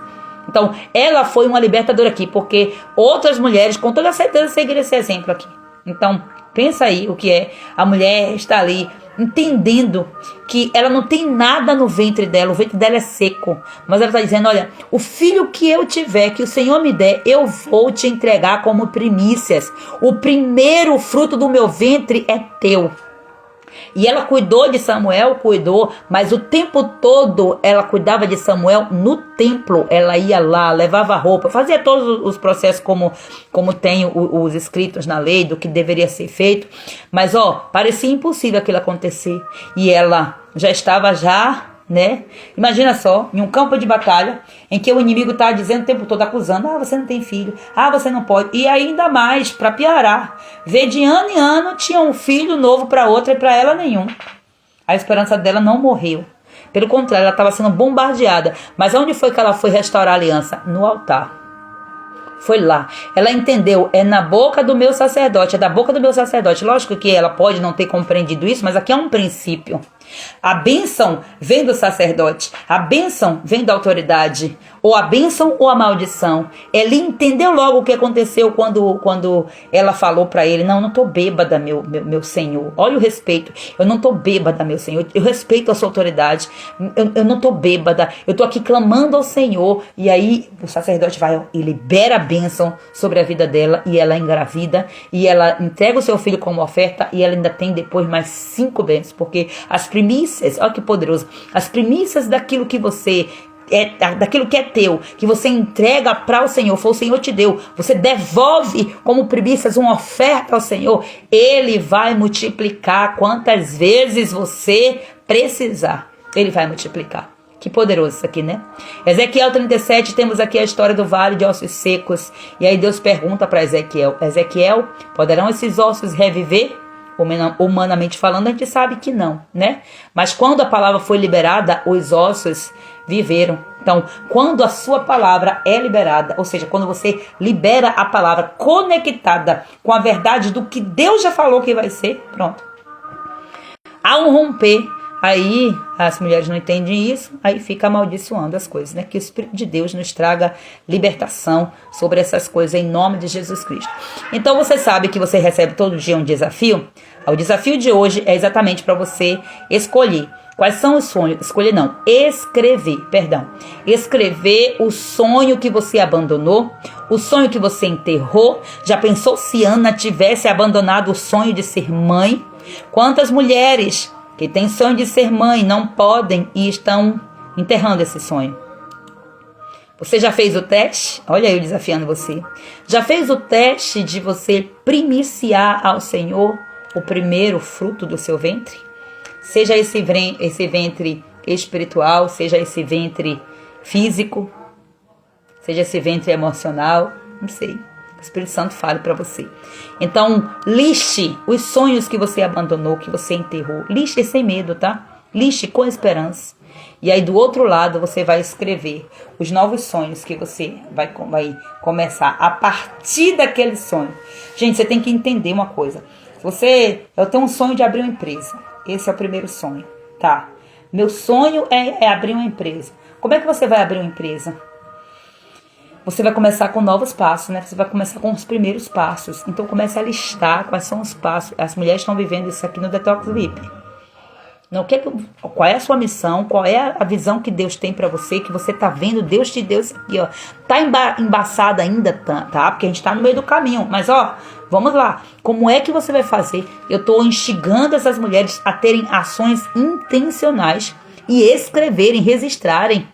Então, ela foi uma libertadora aqui, porque outras mulheres, com toda certeza, seguiram esse exemplo aqui. Então, pensa aí o que é. A mulher está ali entendendo que ela não tem nada no ventre dela, o ventre dela é seco. Mas ela está dizendo, olha, o filho que eu tiver, que o Senhor me der, eu vou te entregar como primícias. O primeiro fruto do meu ventre é teu. E ela cuidou de Samuel, mas o tempo todo ela cuidava de Samuel no templo. Ela ia lá, levava roupa, fazia todos os processos como tem os escritos na lei, do que deveria ser feito. Mas parecia impossível aquilo acontecer. E ela já estava né? Imagina só, em um campo de batalha, em que o inimigo está dizendo o tempo todo, acusando, você não tem filho, você não pode. E ainda mais, para piorar, ver de ano em ano, tinha um filho novo para outra e para ela nenhum. A esperança dela não morreu. Pelo contrário, ela estava sendo bombardeada. Mas onde foi que ela foi restaurar a aliança? No altar. Foi lá. Ela entendeu, é na boca do meu sacerdote, é da boca do meu sacerdote. Lógico que ela pode não ter compreendido isso, mas aqui é um princípio. A bênção vem do sacerdote, a bênção vem da autoridade, ou a bênção ou a maldição. Ele entendeu logo o que aconteceu quando ela falou para ele: não tô bêbada, meu senhor. Olha o respeito. Eu não tô bêbada, meu senhor. Eu respeito a sua autoridade. Eu não tô bêbada. Eu tô aqui clamando ao Senhor. E aí o sacerdote vai e libera a bênção sobre a vida dela, e ela engravida, e ela entrega o seu filho como oferta, e ela ainda tem depois mais 5 bênçãos, porque as primícias, olha que poderoso, as primícias daquilo que você daquilo que é teu, que você entrega para o Senhor, foi o Senhor te deu, você devolve como primícias uma oferta ao Senhor, Ele vai multiplicar quantas vezes você precisar, Ele vai multiplicar. Que poderoso isso aqui, né? Ezequiel 37, temos aqui a história do vale de ossos secos, e aí Deus pergunta para Ezequiel: Ezequiel, poderão esses ossos reviver? Humanamente falando, a gente sabe que não, né? Mas quando a palavra foi liberada, os ossos viveram. Então, quando a sua palavra é liberada, ou seja, quando você libera a palavra conectada com a verdade do que Deus já falou que vai ser, pronto. Há um romper. Aí as mulheres não entendem isso, aí fica amaldiçoando as coisas, né? Que o Espírito de Deus nos traga libertação sobre essas coisas, em nome de Jesus Cristo. Então você sabe que você recebe todo dia um desafio? O desafio de hoje é exatamente para você escolher. Quais são os sonhos? Escrever o sonho que você abandonou, o sonho que você enterrou. Já pensou se Ana tivesse abandonado o sonho de ser mãe? Quantas mulheres que têm sonho de ser mãe não podem e estão enterrando esse sonho? Você já fez o teste? Olha eu desafiando você. Já fez o teste de você primiciar ao Senhor o primeiro fruto do seu ventre? Seja esse ventre espiritual, seja esse ventre físico, seja esse ventre emocional, não sei. O Espírito Santo fale para você. Então, liste os sonhos que você abandonou, que você enterrou. Liste sem medo, tá? Liste com esperança. E aí, do outro lado, você vai escrever os novos sonhos que você vai começar a partir daquele sonho. Gente, você tem que entender uma coisa. Eu tenho um sonho de abrir uma empresa. Esse é o primeiro sonho, tá? Meu sonho é abrir uma empresa. Como é que você vai abrir uma empresa? Você vai começar com novos passos, né? Você vai começar com os primeiros passos. Então comece a listar quais são os passos. As mulheres estão vivendo isso aqui no Detox VIP. Não, qual é a sua missão? Qual é a visão que Deus tem pra você? Que você tá vendo? Deus te deu isso aqui, ó. Tá embaçada ainda, tá? Porque a gente tá no meio do caminho. Mas, ó, vamos lá. Como é que você vai fazer? Eu tô instigando essas mulheres a terem ações intencionais e escreverem, registrarem.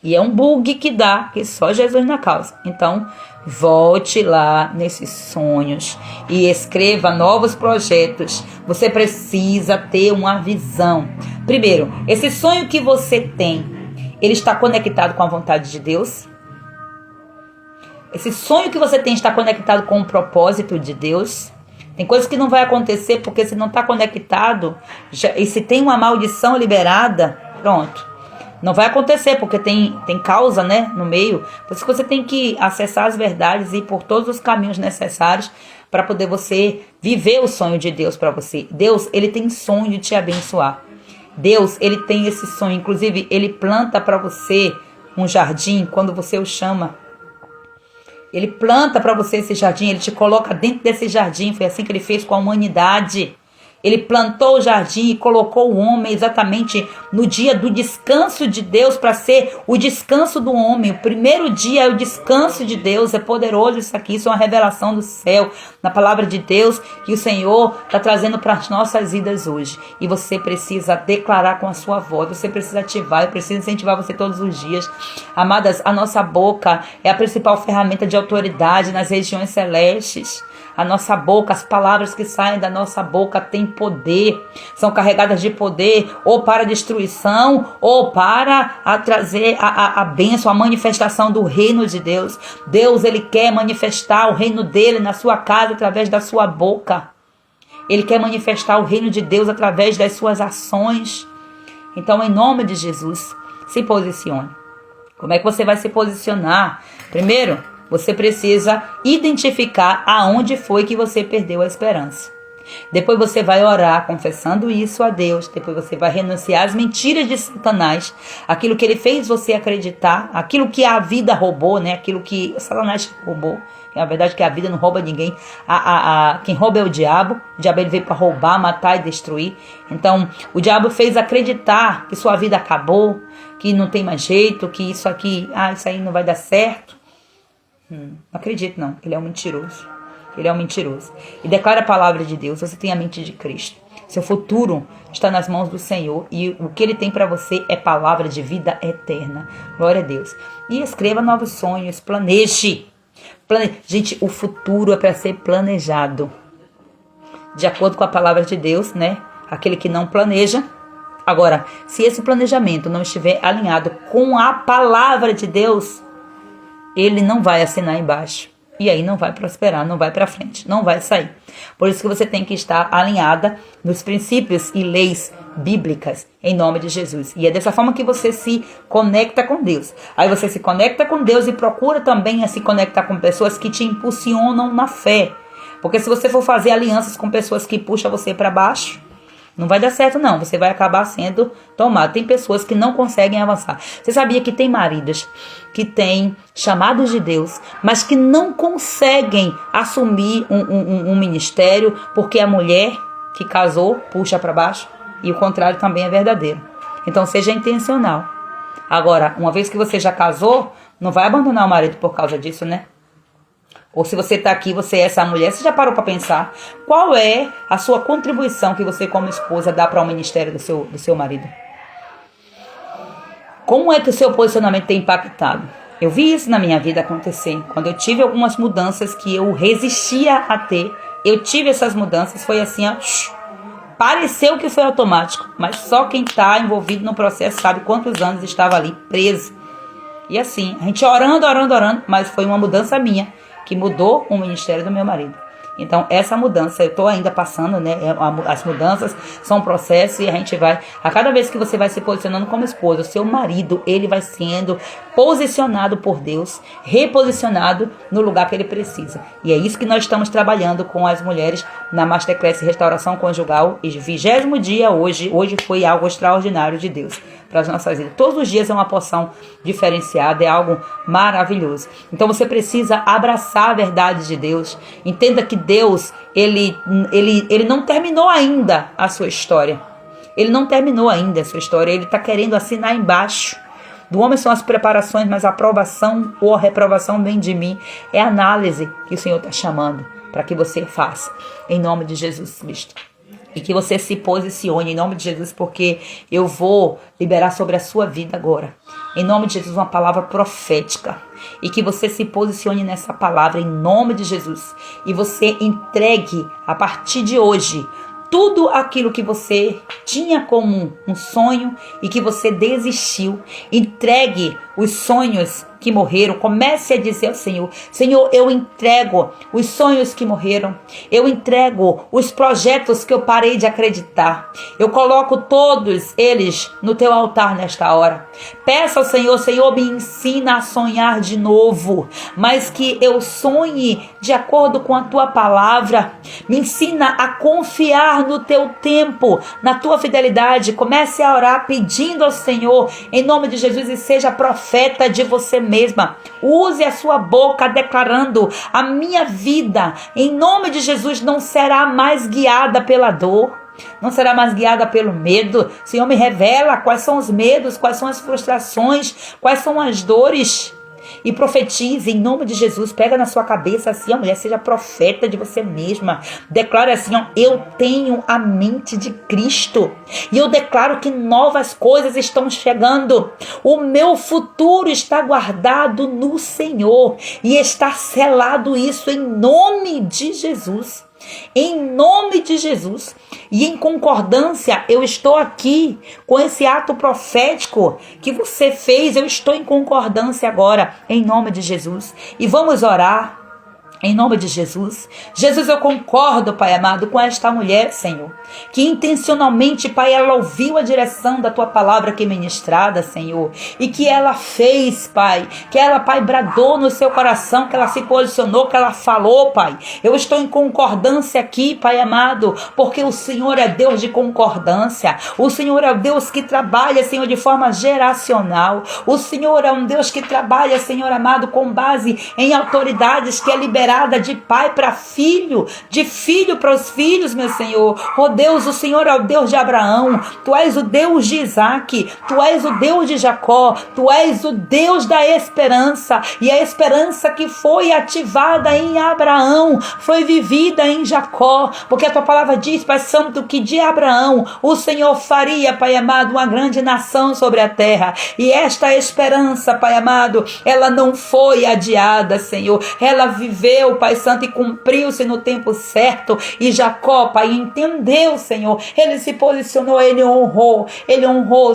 E é um bug que dá, que só Jesus na causa. Então, volte lá nesses sonhos e escreva novos projetos. Você precisa ter uma visão. Primeiro, esse sonho que você tem, ele está conectado com a vontade de Deus? Esse sonho que você tem está conectado com o propósito de Deus? Tem coisas que não vai acontecer porque se não está conectado, e se tem uma maldição liberada, pronto. Não vai acontecer, porque tem causa, né, no meio. Por isso que você tem que acessar as verdades e ir por todos os caminhos necessários para poder você viver o sonho de Deus para você. Deus, ele tem sonho de te abençoar. Deus, ele tem esse sonho. Inclusive, ele planta para você um jardim quando você o chama. Ele planta para você esse jardim, ele te coloca dentro desse jardim. Foi assim que ele fez com a humanidade. Ele plantou o jardim e colocou o homem exatamente no dia do descanso de Deus para ser o descanso do homem. O primeiro dia é o descanso de Deus. É poderoso isso aqui, isso é uma revelação do céu, na palavra de Deus, que o Senhor está trazendo para as nossas vidas hoje. E você precisa declarar com a sua voz, você precisa ativar, eu preciso incentivar você todos os dias. Amadas, a nossa boca é a principal ferramenta de autoridade nas regiões celestes. A nossa boca, as palavras que saem da nossa boca têm poder, são carregadas de poder, ou para destruição, ou para trazer a bênção, a manifestação do reino de Deus. Deus, ele quer manifestar o reino dele na sua casa através da sua boca. Ele quer manifestar o reino de Deus através das suas ações. Então, em nome de Jesus, se posicione. Como é que você vai se posicionar? Primeiro, você precisa identificar aonde foi que você perdeu a esperança. Depois você vai orar confessando isso a Deus. Depois você vai renunciar às mentiras de Satanás, aquilo que ele fez você acreditar, aquilo que a vida roubou, né? Aquilo que Satanás roubou. Na verdade que a vida não rouba ninguém. Quem rouba é o diabo. O diabo ele veio para roubar, matar e destruir. Então o diabo fez acreditar que sua vida acabou, que não tem mais jeito, que isso aqui, isso aí não vai dar certo. Não acredito não, ele é um mentiroso. Ele é um mentiroso. E declara a palavra de Deus. Você tem a mente de Cristo. Seu futuro está nas mãos do Senhor. E o que Ele tem para você é palavra de vida eterna. Glória a Deus. E escreva novos sonhos. Planeje. Gente, o futuro é para ser planejado. De acordo com a palavra de Deus, né? Aquele que não planeja. Agora, se esse planejamento não estiver alinhado com a palavra de Deus, ele não vai assinar embaixo. E aí não vai prosperar, não vai para frente, não vai sair. Por isso que você tem que estar alinhada nos princípios e leis bíblicas, em nome de Jesus. E é dessa forma que você se conecta com Deus. Aí você se conecta com Deus e procura também se conectar com pessoas que te impulsionam na fé. Porque se você for fazer alianças com pessoas que puxam você para baixo, não vai dar certo não, você vai acabar sendo tomado. Tem pessoas que não conseguem avançar. Você sabia que tem maridos que têm chamados de Deus, mas que não conseguem assumir um ministério porque a mulher que casou puxa para baixo? E o contrário também é verdadeiro. Então seja intencional. Agora, uma vez que você já casou, não vai abandonar o marido por causa disso, né? Ou se você está aqui, você é essa mulher, você já parou para pensar qual é a sua contribuição que você como esposa dá para o ministério do seu marido? Como é que o seu posicionamento tem impactado? Eu vi isso na minha vida acontecer. Quando eu tive algumas mudanças que eu resistia a ter, eu tive essas mudanças, foi assim, ó, pareceu que foi automático, mas só quem está envolvido no processo sabe quantos anos estava ali preso. E assim, a gente orando, mas foi uma mudança minha, que mudou o ministério do meu marido. Então essa mudança, eu estou ainda passando, né? As mudanças são um processo e a gente vai, a cada vez que você vai se posicionando como esposa, o seu marido, ele vai sendo posicionado por Deus, reposicionado no lugar que ele precisa. E é isso que nós estamos trabalhando com as mulheres na Masterclass Restauração Conjugal. E 20º dia hoje foi algo extraordinário de Deus para as nossas vidas. Todos os dias é uma porção diferenciada, é algo maravilhoso. Então você precisa abraçar a verdade de Deus. Entenda que Deus, ele não terminou ainda a sua história. Ele não terminou ainda a sua história. Ele está querendo assinar embaixo. Do homem são as preparações, mas a aprovação ou a reprovação vem de mim. É a análise que o Senhor está chamando para que você faça. Em nome de Jesus Cristo. E que você se posicione em nome de Jesus, porque eu vou liberar sobre a sua vida agora. Em nome de Jesus, uma palavra profética. E que você se posicione nessa palavra em nome de Jesus. E você entregue a partir de hoje tudo aquilo que você tinha como um sonho e que você desistiu. Entregue os sonhos que morreram. Comece a dizer ao Senhor: Senhor, eu entrego os sonhos que morreram. Eu entrego os projetos que eu parei de acreditar. Eu coloco todos eles no teu altar nesta hora. Peça ao Senhor: Senhor, me ensina a sonhar de novo, mas que eu sonhe de acordo com a tua palavra. Me ensina a confiar no teu tempo, na tua fidelidade. Comece a orar pedindo ao Senhor em nome de Jesus e seja profeta de você mesma. Use a sua boca declarando: a minha vida em nome de Jesus não será mais guiada pela dor, não será mais guiada pelo medo. Senhor, me revela quais são os medos, quais são as frustrações, quais são as dores. E profetize em nome de Jesus. Pega na sua cabeça assim, ó, mulher, seja profeta de você mesma. Declare assim, ó: eu tenho a mente de Cristo. E eu declaro que novas coisas estão chegando. O meu futuro está guardado no Senhor. E está selado isso em nome de Jesus. Em nome de Jesus. E em concordância, eu estou aqui com esse ato profético que você fez. Eu estou em concordância agora, em nome de Jesus. E vamos orar. Em nome de Jesus. Jesus, eu concordo, Pai amado, com esta mulher, Senhor, que intencionalmente, Pai, ela ouviu a direção da Tua palavra aqui ministrada, Senhor, e que ela fez, Pai, que ela, Pai, bradou no seu coração, que ela se posicionou, que ela falou, Pai. Eu estou em concordância aqui, Pai amado, porque o Senhor é Deus de concordância. O Senhor é o Deus que trabalha, Senhor, de forma geracional. O Senhor é um Deus que trabalha, Senhor amado, com base em autoridades que é liberada de pai para filho, de filho para os filhos, meu Senhor. Oh Deus, o Senhor é o Deus de Abraão, Tu és o Deus de Isaac, Tu és o Deus de Jacó, Tu és o Deus da esperança, e a esperança que foi ativada em Abraão, foi vivida em Jacó, porque a Tua palavra diz, Pai Santo, que de Abraão o Senhor faria, Pai amado, uma grande nação sobre a terra, e esta esperança, Pai amado, ela não foi adiada, Senhor, ela viveu, Pai Santo, e cumpriu-se no tempo certo. E Jacó, Pai, entendeu, Senhor, ele se posicionou, ele honrou,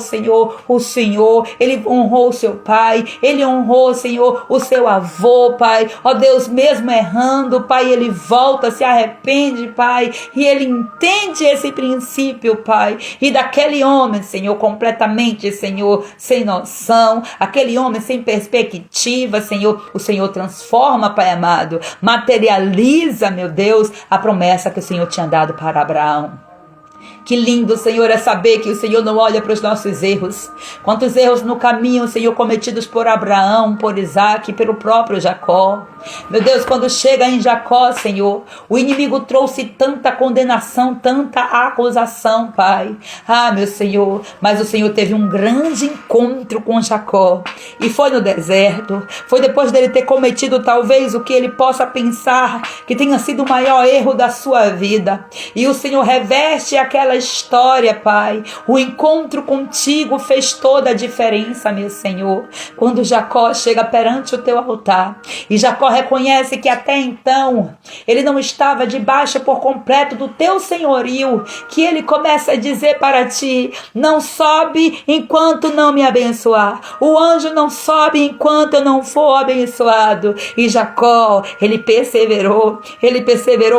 Senhor, o Senhor, ele honrou o seu pai, ele honrou, Senhor, o seu avô, Pai. Ó Deus, mesmo errando, Pai, ele volta, se arrepende, Pai, e ele entende esse princípio, Pai, e daquele homem, Senhor, completamente, Senhor, sem noção, aquele homem sem perspectiva, Senhor, o Senhor transforma, Pai amado, materializa, meu Deus, a promessa que o Senhor tinha dado para Abraão. Que lindo, Senhor, é saber que o Senhor não olha para os nossos erros. Quantos erros no caminho, Senhor, cometidos por Abraão, por Isaac, pelo próprio Jacó. Meu Deus, quando chega em Jacó, Senhor, o inimigo trouxe tanta condenação, tanta acusação, Pai. Ah, meu Senhor, mas o Senhor teve um grande encontro com Jacó. E foi no deserto, foi depois dele ter cometido talvez o que ele possa pensar que tenha sido o maior erro da sua vida. E o Senhor reveste aquela história, Pai. O encontro contigo fez toda a diferença, meu Senhor. Quando Jacó chega perante o teu altar e Jacó reconhece que até então ele não estava debaixo por completo do teu senhorio, que ele começa a dizer para ti: não sobe enquanto não me abençoar. O anjo não sobe enquanto eu não for abençoado. E Jacó, ele perseverou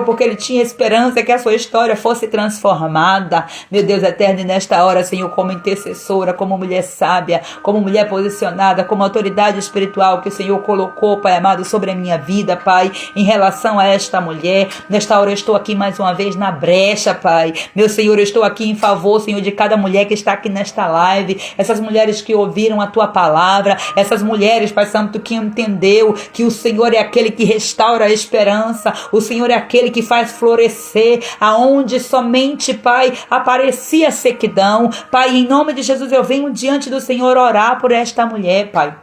porque ele tinha esperança que a sua história fosse transformada. Meu Deus eterno, e nesta hora, Senhor, como intercessora, como mulher sábia, como mulher posicionada, como autoridade espiritual que o Senhor colocou, Pai amado, sobre a minha vida, Pai, em relação a esta mulher, nesta hora eu estou aqui mais uma vez na brecha, Pai. Meu Senhor, eu estou aqui em favor, Senhor, de cada mulher que está aqui nesta live, essas mulheres que ouviram a Tua palavra, essas mulheres, Pai Santo, que entendeu que o Senhor é aquele que restaura a esperança, o Senhor é aquele que faz florescer aonde somente, Pai, aparecia sequidão. Pai, em nome de Jesus eu venho diante do Senhor orar por esta mulher, Pai.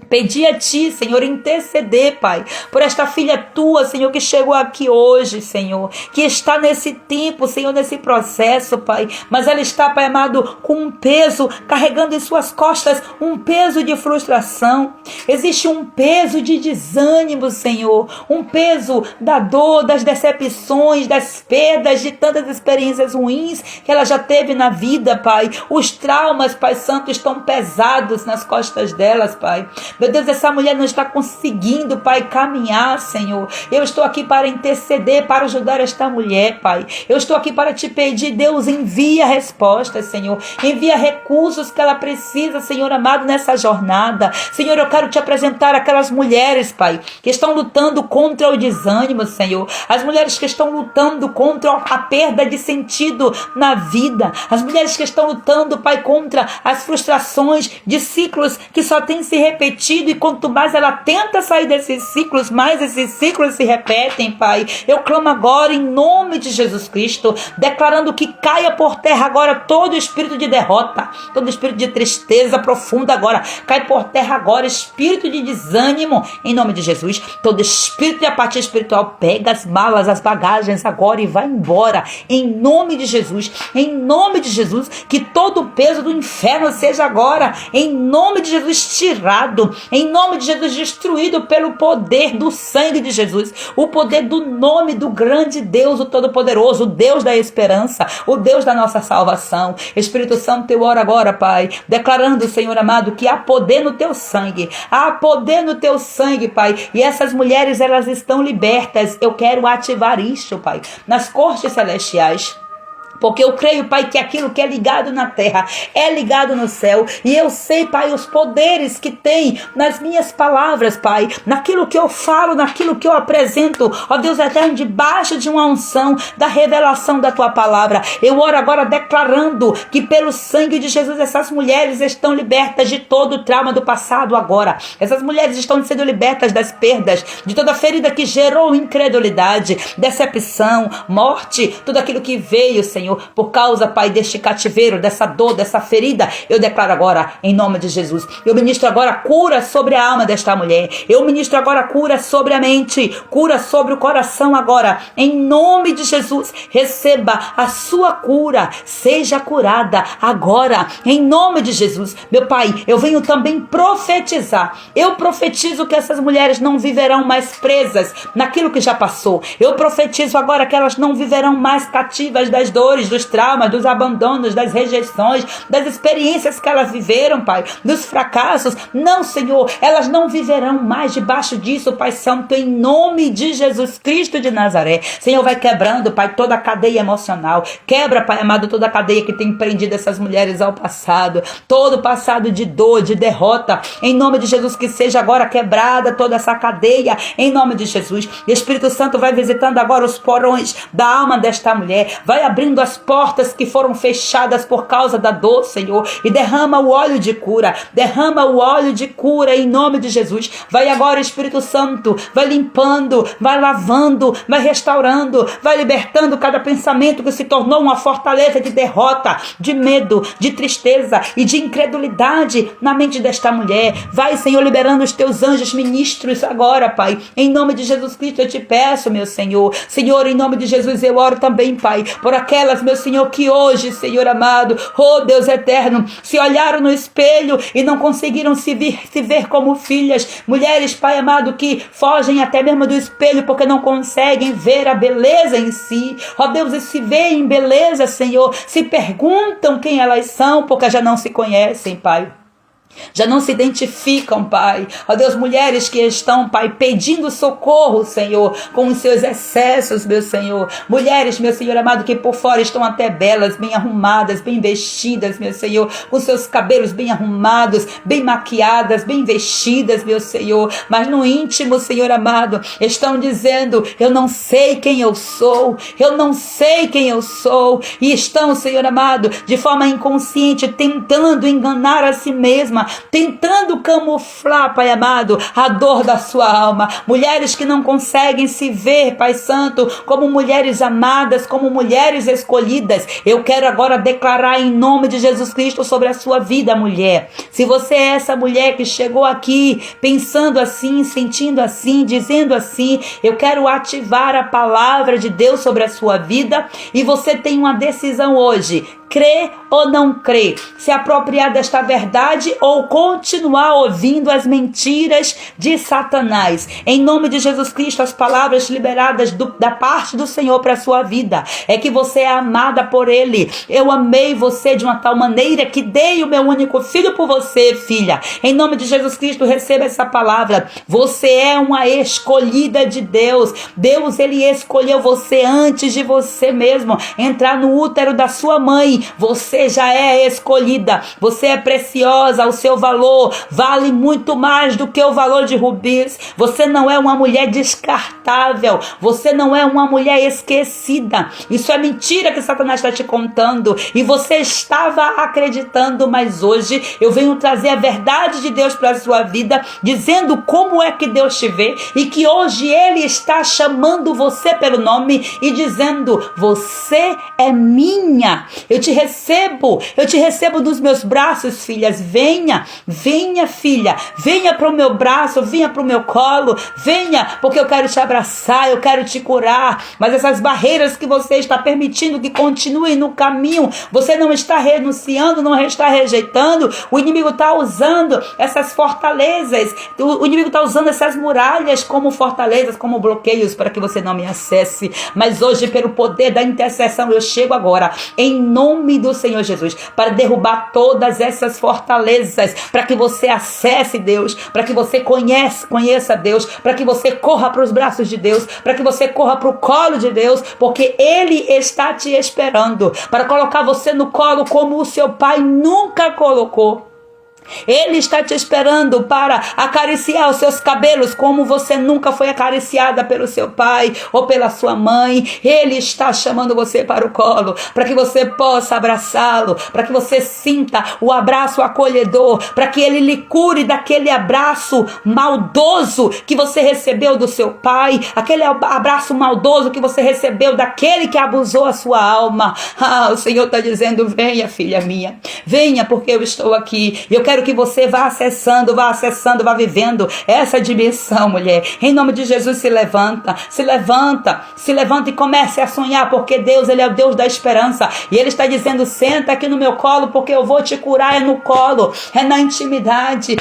Pedir a Ti, Senhor, interceder, Pai, por esta filha Tua, Senhor, que chegou aqui hoje, Senhor, que está nesse tempo, Senhor, nesse processo, Pai, mas ela está, Pai amado, com um peso, carregando em suas costas um peso de frustração, existe um peso de desânimo, Senhor, um peso da dor, das decepções, das perdas, de tantas experiências ruins que ela já teve na vida, Pai, os traumas, Pai Santo, estão pesados nas costas delas, Pai. Meu Deus, essa mulher não está conseguindo, Pai, caminhar, Senhor. Eu estou aqui para interceder, para ajudar esta mulher, Pai. Eu estou aqui para Te pedir, Deus, envia respostas, Senhor. Envia recursos que ela precisa, Senhor amado, nessa jornada. Senhor, eu quero Te apresentar aquelas mulheres, Pai, que estão lutando contra o desânimo, Senhor. As mulheres que estão lutando contra a perda de sentido na vida. As mulheres que estão lutando, Pai, contra as frustrações de ciclos que só têm se repetido, e quanto mais ela tenta sair desses ciclos, mais esses ciclos se repetem, Pai. Eu clamo agora em nome de Jesus Cristo, declarando que caia por terra agora todo espírito de derrota, todo espírito de tristeza profunda agora, cai por terra agora, espírito de desânimo, em nome de Jesus. Todo espírito de apatia espiritual, pega as malas, as bagagens agora e vai embora, em nome de Jesus, em nome de Jesus. Que todo o peso do inferno seja agora, em nome de Jesus, tirado. em nome de Jesus, destruído pelo poder do sangue de Jesus, o poder do nome do grande Deus, o Todo-Poderoso, o Deus da esperança, o Deus da nossa salvação. Espírito Santo, eu oro agora, Pai, declarando, Senhor amado, que há poder no teu sangue, há poder no teu sangue, Pai, e essas mulheres, elas estão libertas. Eu quero ativar isso, Pai, nas cortes celestiais. Porque eu creio, Pai, que aquilo que é ligado na terra é ligado no céu. E eu sei, Pai, os poderes que tem nas minhas palavras, Pai. Naquilo que eu falo, naquilo que eu apresento. Ó Deus eterno, debaixo de uma unção da revelação da Tua palavra. Eu oro agora declarando que pelo sangue de Jesus essas mulheres estão libertas de todo o trauma do passado agora. Essas mulheres estão sendo libertas das perdas, de toda ferida que gerou incredulidade, decepção, morte, tudo aquilo que veio, Senhor, por causa, Pai, deste cativeiro, dessa dor, dessa ferida. Eu declaro agora, em nome de Jesus, eu ministro agora cura sobre a alma desta mulher. Eu ministro agora cura sobre a mente, cura sobre o coração agora. Em nome de Jesus, receba a sua cura, seja curada agora, em nome de Jesus. Meu Pai, eu venho também profetizar. Eu profetizo que essas mulheres não viverão mais presas naquilo que já passou. Eu profetizo agora que elas não viverão mais cativas das dores, dos traumas, dos abandonos, das rejeições, das experiências que elas viveram, Pai, dos fracassos. Não, Senhor, elas não viverão mais debaixo disso, Pai Santo, em nome de Jesus Cristo de Nazaré. Senhor, vai quebrando, Pai, toda a cadeia emocional. Quebra, Pai amado, toda a cadeia que tem prendido essas mulheres ao passado. Todo o passado de dor, de derrota. Em nome de Jesus, que seja agora quebrada toda essa cadeia, em nome de Jesus. Espírito Santo vai visitando agora os porões da alma desta mulher. Vai abrindo as portas que foram fechadas por causa da dor, Senhor, e derrama o óleo de cura, derrama o óleo de cura em nome de Jesus. Vai agora, Espírito Santo, vai limpando, vai lavando, vai restaurando, vai libertando cada pensamento que se tornou uma fortaleza de derrota, de medo, de tristeza e de incredulidade na mente desta mulher. Vai, Senhor, liberando os teus anjos ministros agora, Pai, em nome de Jesus Cristo. Eu te peço, meu Senhor, em nome de Jesus, eu oro também, Pai, por aquelas, meu Senhor, que hoje, Senhor amado, oh Deus eterno, se olharam no espelho e não conseguiram se ver como filhas. Mulheres, Pai amado, que fogem até mesmo do espelho porque não conseguem ver a beleza em si. Ó Deus, e se veem em beleza, Senhor, se perguntam quem elas são porque já não se conhecem, Pai. Já não se identificam, Pai. Ó Deus, mulheres que estão, Pai, pedindo socorro, Senhor, com os seus excessos, meu Senhor. Mulheres, meu Senhor amado, que por fora estão até belas, bem arrumadas, bem vestidas, meu Senhor, com seus cabelos bem arrumados, bem maquiadas, bem vestidas, meu Senhor. Mas no íntimo, Senhor amado, estão dizendo: eu não sei quem eu sou, eu não sei quem eu sou. E estão, Senhor amado, de forma inconsciente, tentando enganar a si mesma, tentando camuflar, Pai amado, a dor da sua alma. Mulheres que não conseguem se ver, Pai Santo, como mulheres amadas, como mulheres escolhidas. Eu quero agora declarar em nome de Jesus Cristo sobre a sua vida, mulher. Se você é essa mulher que chegou aqui pensando assim, sentindo assim, dizendo assim, eu quero ativar a palavra de Deus sobre a sua vida, e você tem uma decisão hoje: crer ou não crer, se apropriar desta verdade ou continuar ouvindo as mentiras de Satanás. Em nome de Jesus Cristo, as palavras liberadas da parte do Senhor para a sua vida é que você é amada por Ele. Eu amei você de uma tal maneira que dei o meu único filho por você, filha. Em nome de Jesus Cristo, receba essa palavra. Você é uma escolhida de Deus. Deus, Ele escolheu você antes de você mesmo entrar no útero da sua mãe. Você já é escolhida, você é preciosa, o seu valor vale muito mais do que o valor de rubis. Você não é uma mulher descartável, você não é uma mulher esquecida. Isso é mentira que Satanás está te contando e você estava acreditando, mas hoje eu venho trazer a verdade de Deus para a sua vida, dizendo como é que Deus te vê e que hoje Ele está chamando você pelo nome e dizendo: você é minha. Eu te recebo nos meus braços, filhas. Venha, filha, venha para o meu braço, venha para o meu colo, venha, porque eu quero te abraçar, eu quero te curar. Mas essas barreiras que você está permitindo que continuem no caminho, você não está renunciando, não está rejeitando, o inimigo está usando essas fortalezas, o inimigo está usando essas muralhas como fortalezas, como bloqueios para que você não me acesse. Mas hoje, pelo poder da intercessão, eu chego agora, em nome do Senhor Jesus, para derrubar todas essas fortalezas, para que você acesse Deus, para que você conheça Deus, para que você corra para os braços de Deus, para que você corra para o colo de Deus, porque Ele está te esperando para colocar você no colo como o seu pai nunca colocou. Ele está te esperando para acariciar os seus cabelos como você nunca foi acariciada pelo seu pai ou pela sua mãe. Ele está chamando você para o colo, para que você possa abraçá-lo, para que você sinta o abraço acolhedor, para que ele lhe cure daquele abraço maldoso que você recebeu do seu pai, aquele abraço maldoso que você recebeu daquele que abusou a sua alma. O Senhor está dizendo: venha, filha minha, venha, porque eu estou aqui. Eu quero que você vá acessando, vá vivendo essa dimensão, mulher. Em nome de Jesus, se levanta e comece a sonhar, porque Deus, Ele é o Deus da esperança, e Ele está dizendo: senta aqui no meu colo, porque eu vou te curar. É no colo, é na intimidade,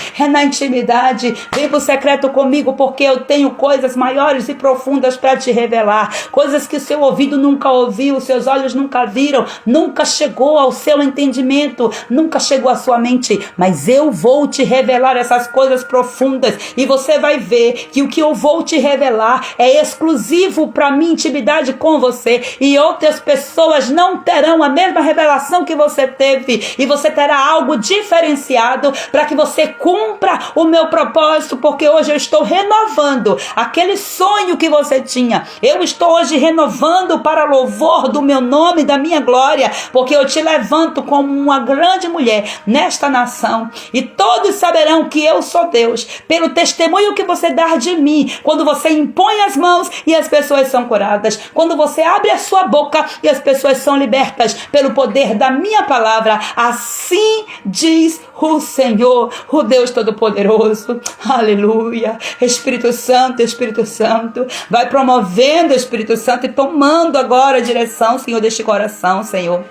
vem pro secreto comigo, porque eu tenho coisas maiores e profundas para te revelar, coisas que o seu ouvido nunca ouviu, os seus olhos nunca viram, nunca chegou ao seu entendimento, nunca chegou à sua mente, mas eu vou te revelar essas coisas profundas, e você vai ver que o que eu vou te revelar é exclusivo para minha intimidade com você, e outras pessoas não terão a mesma revelação que você teve, e você terá algo diferenciado para que você cumpra o meu propósito, porque hoje eu estou renovando aquele sonho que você tinha. Eu estou hoje renovando para louvor do meu nome, da minha glória, porque eu te levanto como uma grande mulher nesta nação, e todos saberão que eu sou Deus, pelo testemunho que você dá de mim, quando você impõe as mãos e as pessoas são curadas, quando você abre a sua boca e as pessoas são libertas pelo poder da minha palavra. Assim diz o Senhor, o Deus Todo-Poderoso. Aleluia. Espírito Santo, vai promovendo, Espírito Santo, e tomando agora a direção, Senhor, deste coração, Senhor.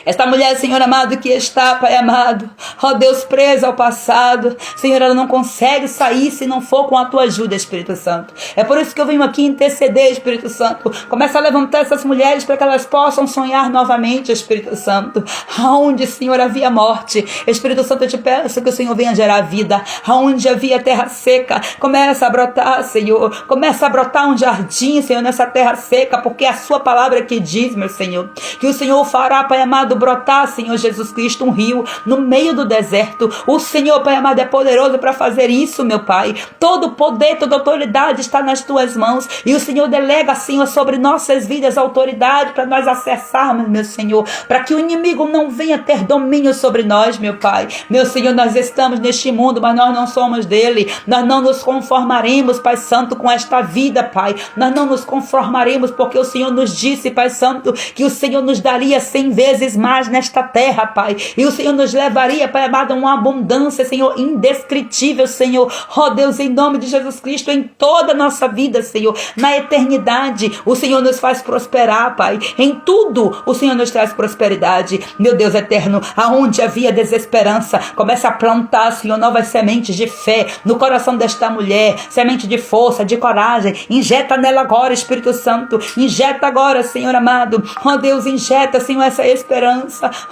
Esta mulher, Senhor amado, que está, Pai amado, ó Deus, presa ao passado, Senhor, ela não consegue sair se não for com a tua ajuda, Espírito Santo. É por isso que eu venho aqui interceder, Espírito Santo. Começa a levantar essas mulheres para que elas possam sonhar novamente, Espírito Santo. Aonde, Senhor, havia morte, Espírito Santo, eu te peço que o Senhor venha gerar vida. Aonde havia terra seca, começa a brotar, Senhor. Começa a brotar um jardim, Senhor, nessa terra seca, porque é a sua palavra que diz, meu Senhor, que o Senhor fará, Pai amado, brotar, Senhor Jesus Cristo, um rio no meio do deserto. O Senhor, Pai amado, é poderoso para fazer isso, meu Pai. Todo poder, toda autoridade está nas tuas mãos, e o Senhor delega, Senhor, sobre nossas vidas autoridade para nós acessarmos, meu Senhor, para que o inimigo não venha ter domínio sobre nós, meu Pai. Meu Senhor, nós estamos neste mundo, mas nós não somos dele. Nós não nos conformaremos, Pai Santo, com esta vida, Pai. Nós não nos conformaremos, porque o Senhor nos disse, Pai Santo, que o Senhor nos daria 100 vezes mais nesta terra, Pai, e o Senhor nos levaria, Pai amado, a uma abundância, Senhor, indescritível, Senhor, ó Deus, em nome de Jesus Cristo, em toda a nossa vida, Senhor, na eternidade, o Senhor nos faz prosperar, Pai, em tudo o Senhor nos traz prosperidade, meu Deus eterno. Aonde havia desesperança, começa a plantar, Senhor, novas sementes de fé no coração desta mulher, semente de força, de coragem, injeta nela agora, Espírito Santo, injeta agora, Senhor amado, ó Deus, injeta, Senhor, essa esperança,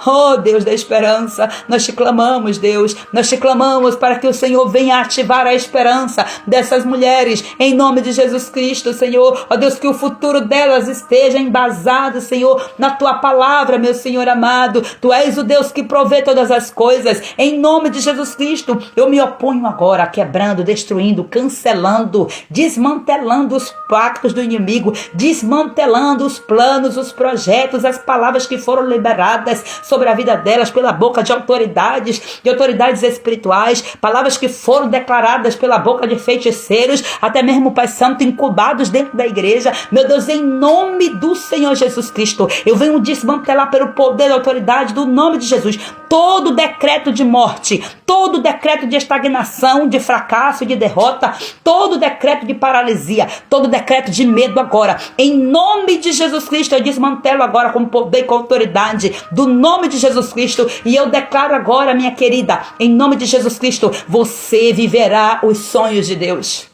oh Deus da esperança, nós te clamamos, Deus, nós te clamamos para que o Senhor venha ativar a esperança dessas mulheres, em nome de Jesus Cristo, Senhor, ó Deus, que o futuro delas esteja embasado, Senhor, na tua palavra, meu Senhor amado. Tu és o Deus que provê todas as coisas, em nome de Jesus Cristo. Eu me oponho agora, quebrando, destruindo, cancelando, desmantelando os pactos do inimigo, desmantelando os planos, os projetos, as palavras que foram liberadas liberadas sobre a vida delas pela boca de autoridades espirituais, palavras que foram declaradas pela boca de feiticeiros, até mesmo, Pai Santo, incubados dentro da igreja. Meu Deus, em nome do Senhor Jesus Cristo, eu venho desmantelar pelo poder da autoridade do nome de Jesus todo decreto de morte, todo decreto de estagnação, de fracasso, de derrota, todo decreto de paralisia, todo decreto de medo agora. Em nome de Jesus Cristo, eu desmantelo agora com poder e com autoridade do nome de Jesus Cristo, e eu declaro agora, minha querida, em nome de Jesus Cristo, você viverá os sonhos de Deus.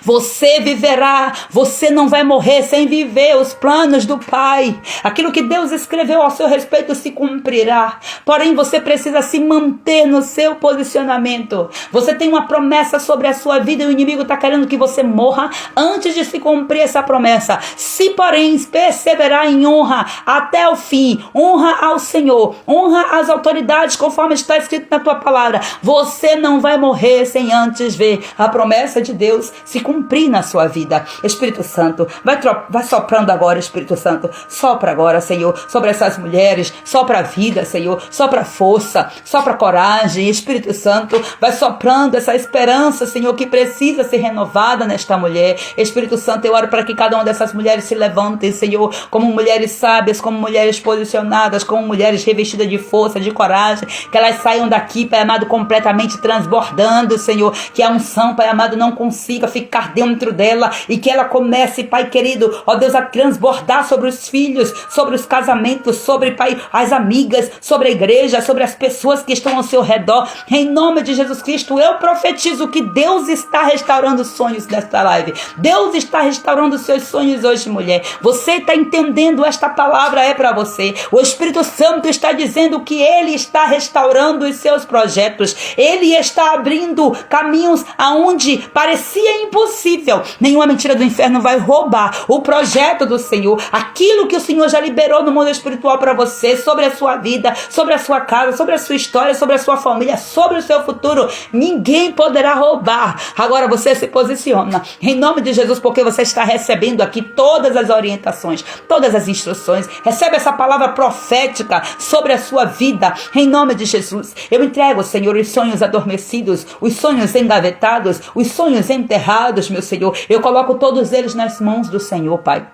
Você viverá, você não vai morrer sem viver os planos do Pai. Aquilo que Deus escreveu ao seu respeito se cumprirá. Porém, você precisa se manter no seu posicionamento. Você tem uma promessa sobre a sua vida e o inimigo está querendo que você morra antes de se cumprir essa promessa. Se, porém, perseverar em honra até o fim, honra ao Senhor, honra às autoridades, conforme está escrito na tua palavra, você não vai morrer sem antes ver a promessa de Deus se cumprir na sua vida. Espírito Santo, vai soprando agora, Espírito Santo, sopra agora, Senhor, sobre essas mulheres, sopra a vida, Senhor, sopra força, sopra coragem. Espírito Santo, vai soprando essa esperança, Senhor, que precisa ser renovada nesta mulher. Espírito Santo, eu oro para que cada uma dessas mulheres se levantem, Senhor, como mulheres sábias, como mulheres posicionadas, como mulheres revestidas de força, de coragem, que elas saiam daqui, Pai amado, completamente transbordando, Senhor, que a unção, Pai amado, não consiga ficar dentro dela e que ela comece, Pai querido, ó Deus, a transbordar sobre os filhos, sobre os casamentos, sobre, Pai, as amigas, sobre a igreja, sobre as pessoas que estão ao seu redor. Em nome de Jesus Cristo, eu profetizo que Deus está restaurando os sonhos desta live. Deus está restaurando os seus sonhos hoje, mulher. Você está entendendo? Esta palavra é para você. O Espírito Santo está dizendo que Ele está restaurando os seus projetos. Ele está abrindo caminhos aonde parecia impossível. Nenhuma mentira do inferno vai roubar o projeto do Senhor, aquilo que o Senhor já liberou no mundo espiritual para você, sobre a sua vida, sobre a sua casa, sobre a sua história, sobre a sua família, sobre o seu futuro. Ninguém poderá roubar. Agora você se posiciona em nome de Jesus, porque você está recebendo aqui todas as orientações, todas as instruções. Recebe essa palavra profética sobre a sua vida em nome de Jesus. Eu entrego, Senhor, os sonhos adormecidos, os sonhos engavetados, os sonhos enterrados, meu Senhor. Eu coloco todos eles nas mãos do Senhor, Pai.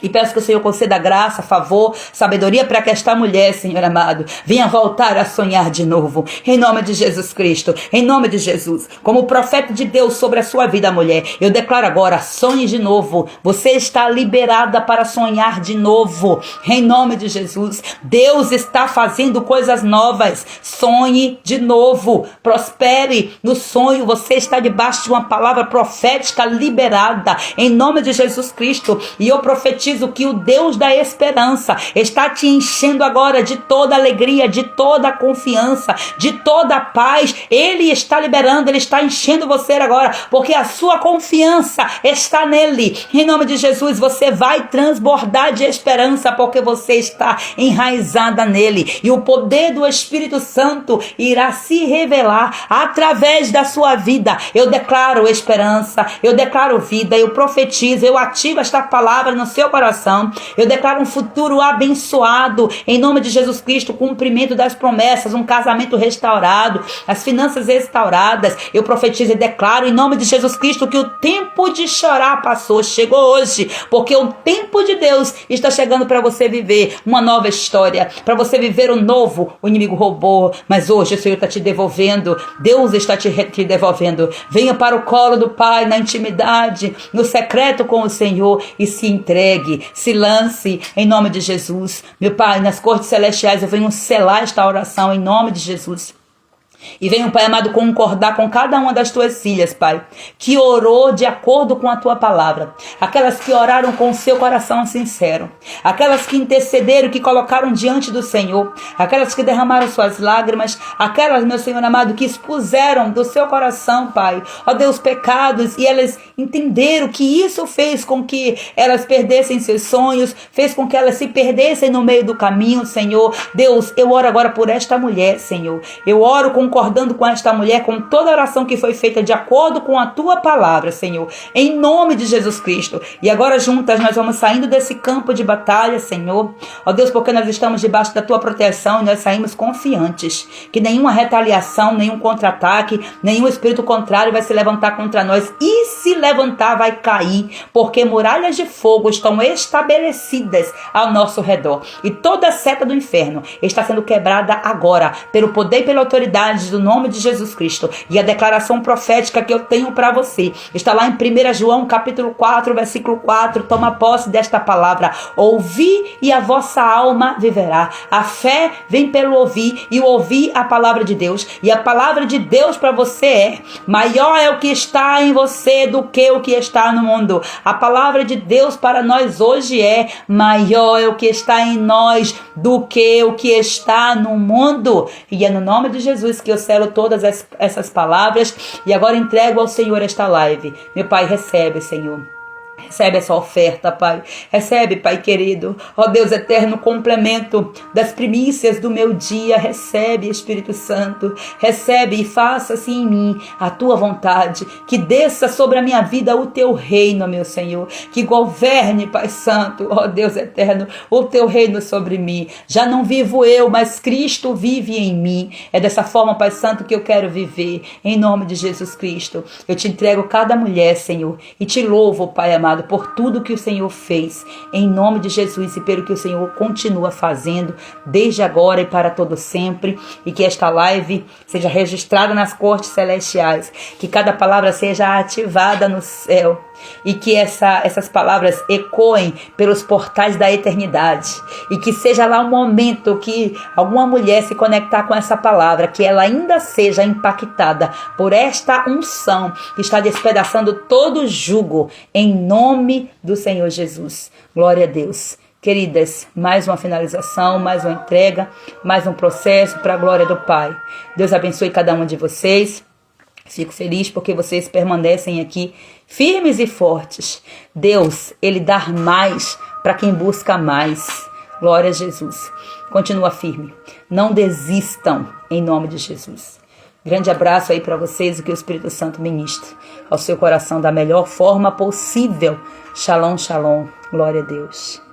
E peço que o Senhor conceda graça, favor, sabedoria para que esta mulher, Senhor amado, venha voltar a sonhar de novo. Em nome de Jesus Cristo, em nome de Jesus. Como profeta de Deus sobre a sua vida, mulher, eu declaro agora, sonhe de novo. Você está liberada para sonhar de novo. Em nome de Jesus. Deus está fazendo coisas novas. Sonhe de novo. Prospere no sonho. Você está debaixo de uma palavra profética liberada. Em nome de Jesus Cristo. E eu profetizo que o Deus da esperança está te enchendo agora de toda alegria, de toda confiança, de toda paz. Ele está liberando, Ele está enchendo você agora, porque a sua confiança está nele. Em nome de Jesus, você vai transbordar de esperança, porque você está enraizada nele. E o poder do Espírito Santo irá se revelar através da sua vida. Eu declaro esperança, eu declaro vida, eu profetizo, eu ativo esta palavra no seu coração. Eu declaro um futuro abençoado em nome de Jesus Cristo, cumprimento das promessas, um casamento restaurado, as finanças restauradas. Eu profetizo e declaro em nome de Jesus Cristo que o tempo de chorar passou, chegou hoje, porque o tempo de Deus está chegando para você viver uma nova história, para você viver o novo. O inimigo roubou, mas hoje o Senhor está te devolvendo. Deus está te devolvendo. Venha para o colo do Pai, na intimidade, no secreto com o Senhor, e se entregue, se lance em nome de Jesus. Meu Pai, nas cortes celestiais eu venho selar esta oração em nome de Jesus. E venho, Pai amado, concordar com cada uma das tuas filhas, Pai, que orou de acordo com a tua palavra. Aquelas que oraram com o seu coração sincero. Aquelas que intercederam, que colocaram diante do Senhor. Aquelas que derramaram suas lágrimas. Aquelas, meu Senhor amado, que expuseram do seu coração, Pai, ó Deus, pecados. E elas entenderam que isso fez com que elas perdessem seus sonhos. Fez com que elas se perdessem no meio do caminho, Senhor. Deus, eu oro agora por esta mulher, Senhor. Eu oro com concordando com esta mulher, com toda a oração que foi feita de acordo com a tua palavra, Senhor, em nome de Jesus Cristo. E agora juntas nós vamos saindo desse campo de batalha, Senhor, ó Deus, porque nós estamos debaixo da tua proteção e nós saímos confiantes que nenhuma retaliação, nenhum contra-ataque, nenhum espírito contrário vai se levantar contra nós, e se levantar vai cair, porque muralhas de fogo estão estabelecidas ao nosso redor, e toda seta do inferno está sendo quebrada agora, pelo poder e pela autoridade do nome de Jesus Cristo. E a declaração profética que eu tenho para você está lá em 1 João capítulo 4, versículo 4. Toma posse desta palavra: ouvi e a vossa alma viverá. A fé vem pelo ouvir, e o ouvir a palavra de Deus. E a palavra de Deus para você é: maior é o que está em você do que o que está no mundo. A palavra de Deus para nós hoje é: maior é o que está em nós do que o que está no mundo. E é no nome de Jesus que eu selo todas essas palavras, e agora entrego ao Senhor esta live. Meu Pai, recebe, Senhor. Recebe essa oferta, Pai. Recebe, Pai querido. Ó Deus eterno, complemento das primícias do meu dia. Recebe, Espírito Santo. Recebe e faça-se em mim a tua vontade. Que desça sobre a minha vida o teu reino, meu Senhor. Que governe, Pai Santo, ó Deus eterno, o teu reino sobre mim. Já não vivo eu, mas Cristo vive em mim. É dessa forma, Pai Santo, que eu quero viver. Em nome de Jesus Cristo. Eu te entrego cada mulher, Senhor. E te louvo, Pai amado, por tudo que o Senhor fez, em nome de Jesus, e pelo que o Senhor continua fazendo, desde agora e para todo sempre, e que esta live seja registrada nas cortes celestiais, que cada palavra seja ativada no céu, e que essas palavras ecoem pelos portais da eternidade, e que seja lá um momento que alguma mulher se conectar com essa palavra, que ela ainda seja impactada por esta unção que está despedaçando todo jugo, em nome do Senhor Jesus. Glória a Deus. Queridas, mais uma finalização, mais uma entrega, mais um processo para a glória do Pai. Deus abençoe cada uma de vocês. Fico feliz porque vocês permanecem aqui firmes e fortes. Deus, Ele dá mais para quem busca mais. Glória a Jesus. Continua firme. Não desistam, em nome de Jesus. Grande abraço aí para vocês e que o Espírito Santo ministre ao seu coração da melhor forma possível. Shalom, shalom. Glória a Deus.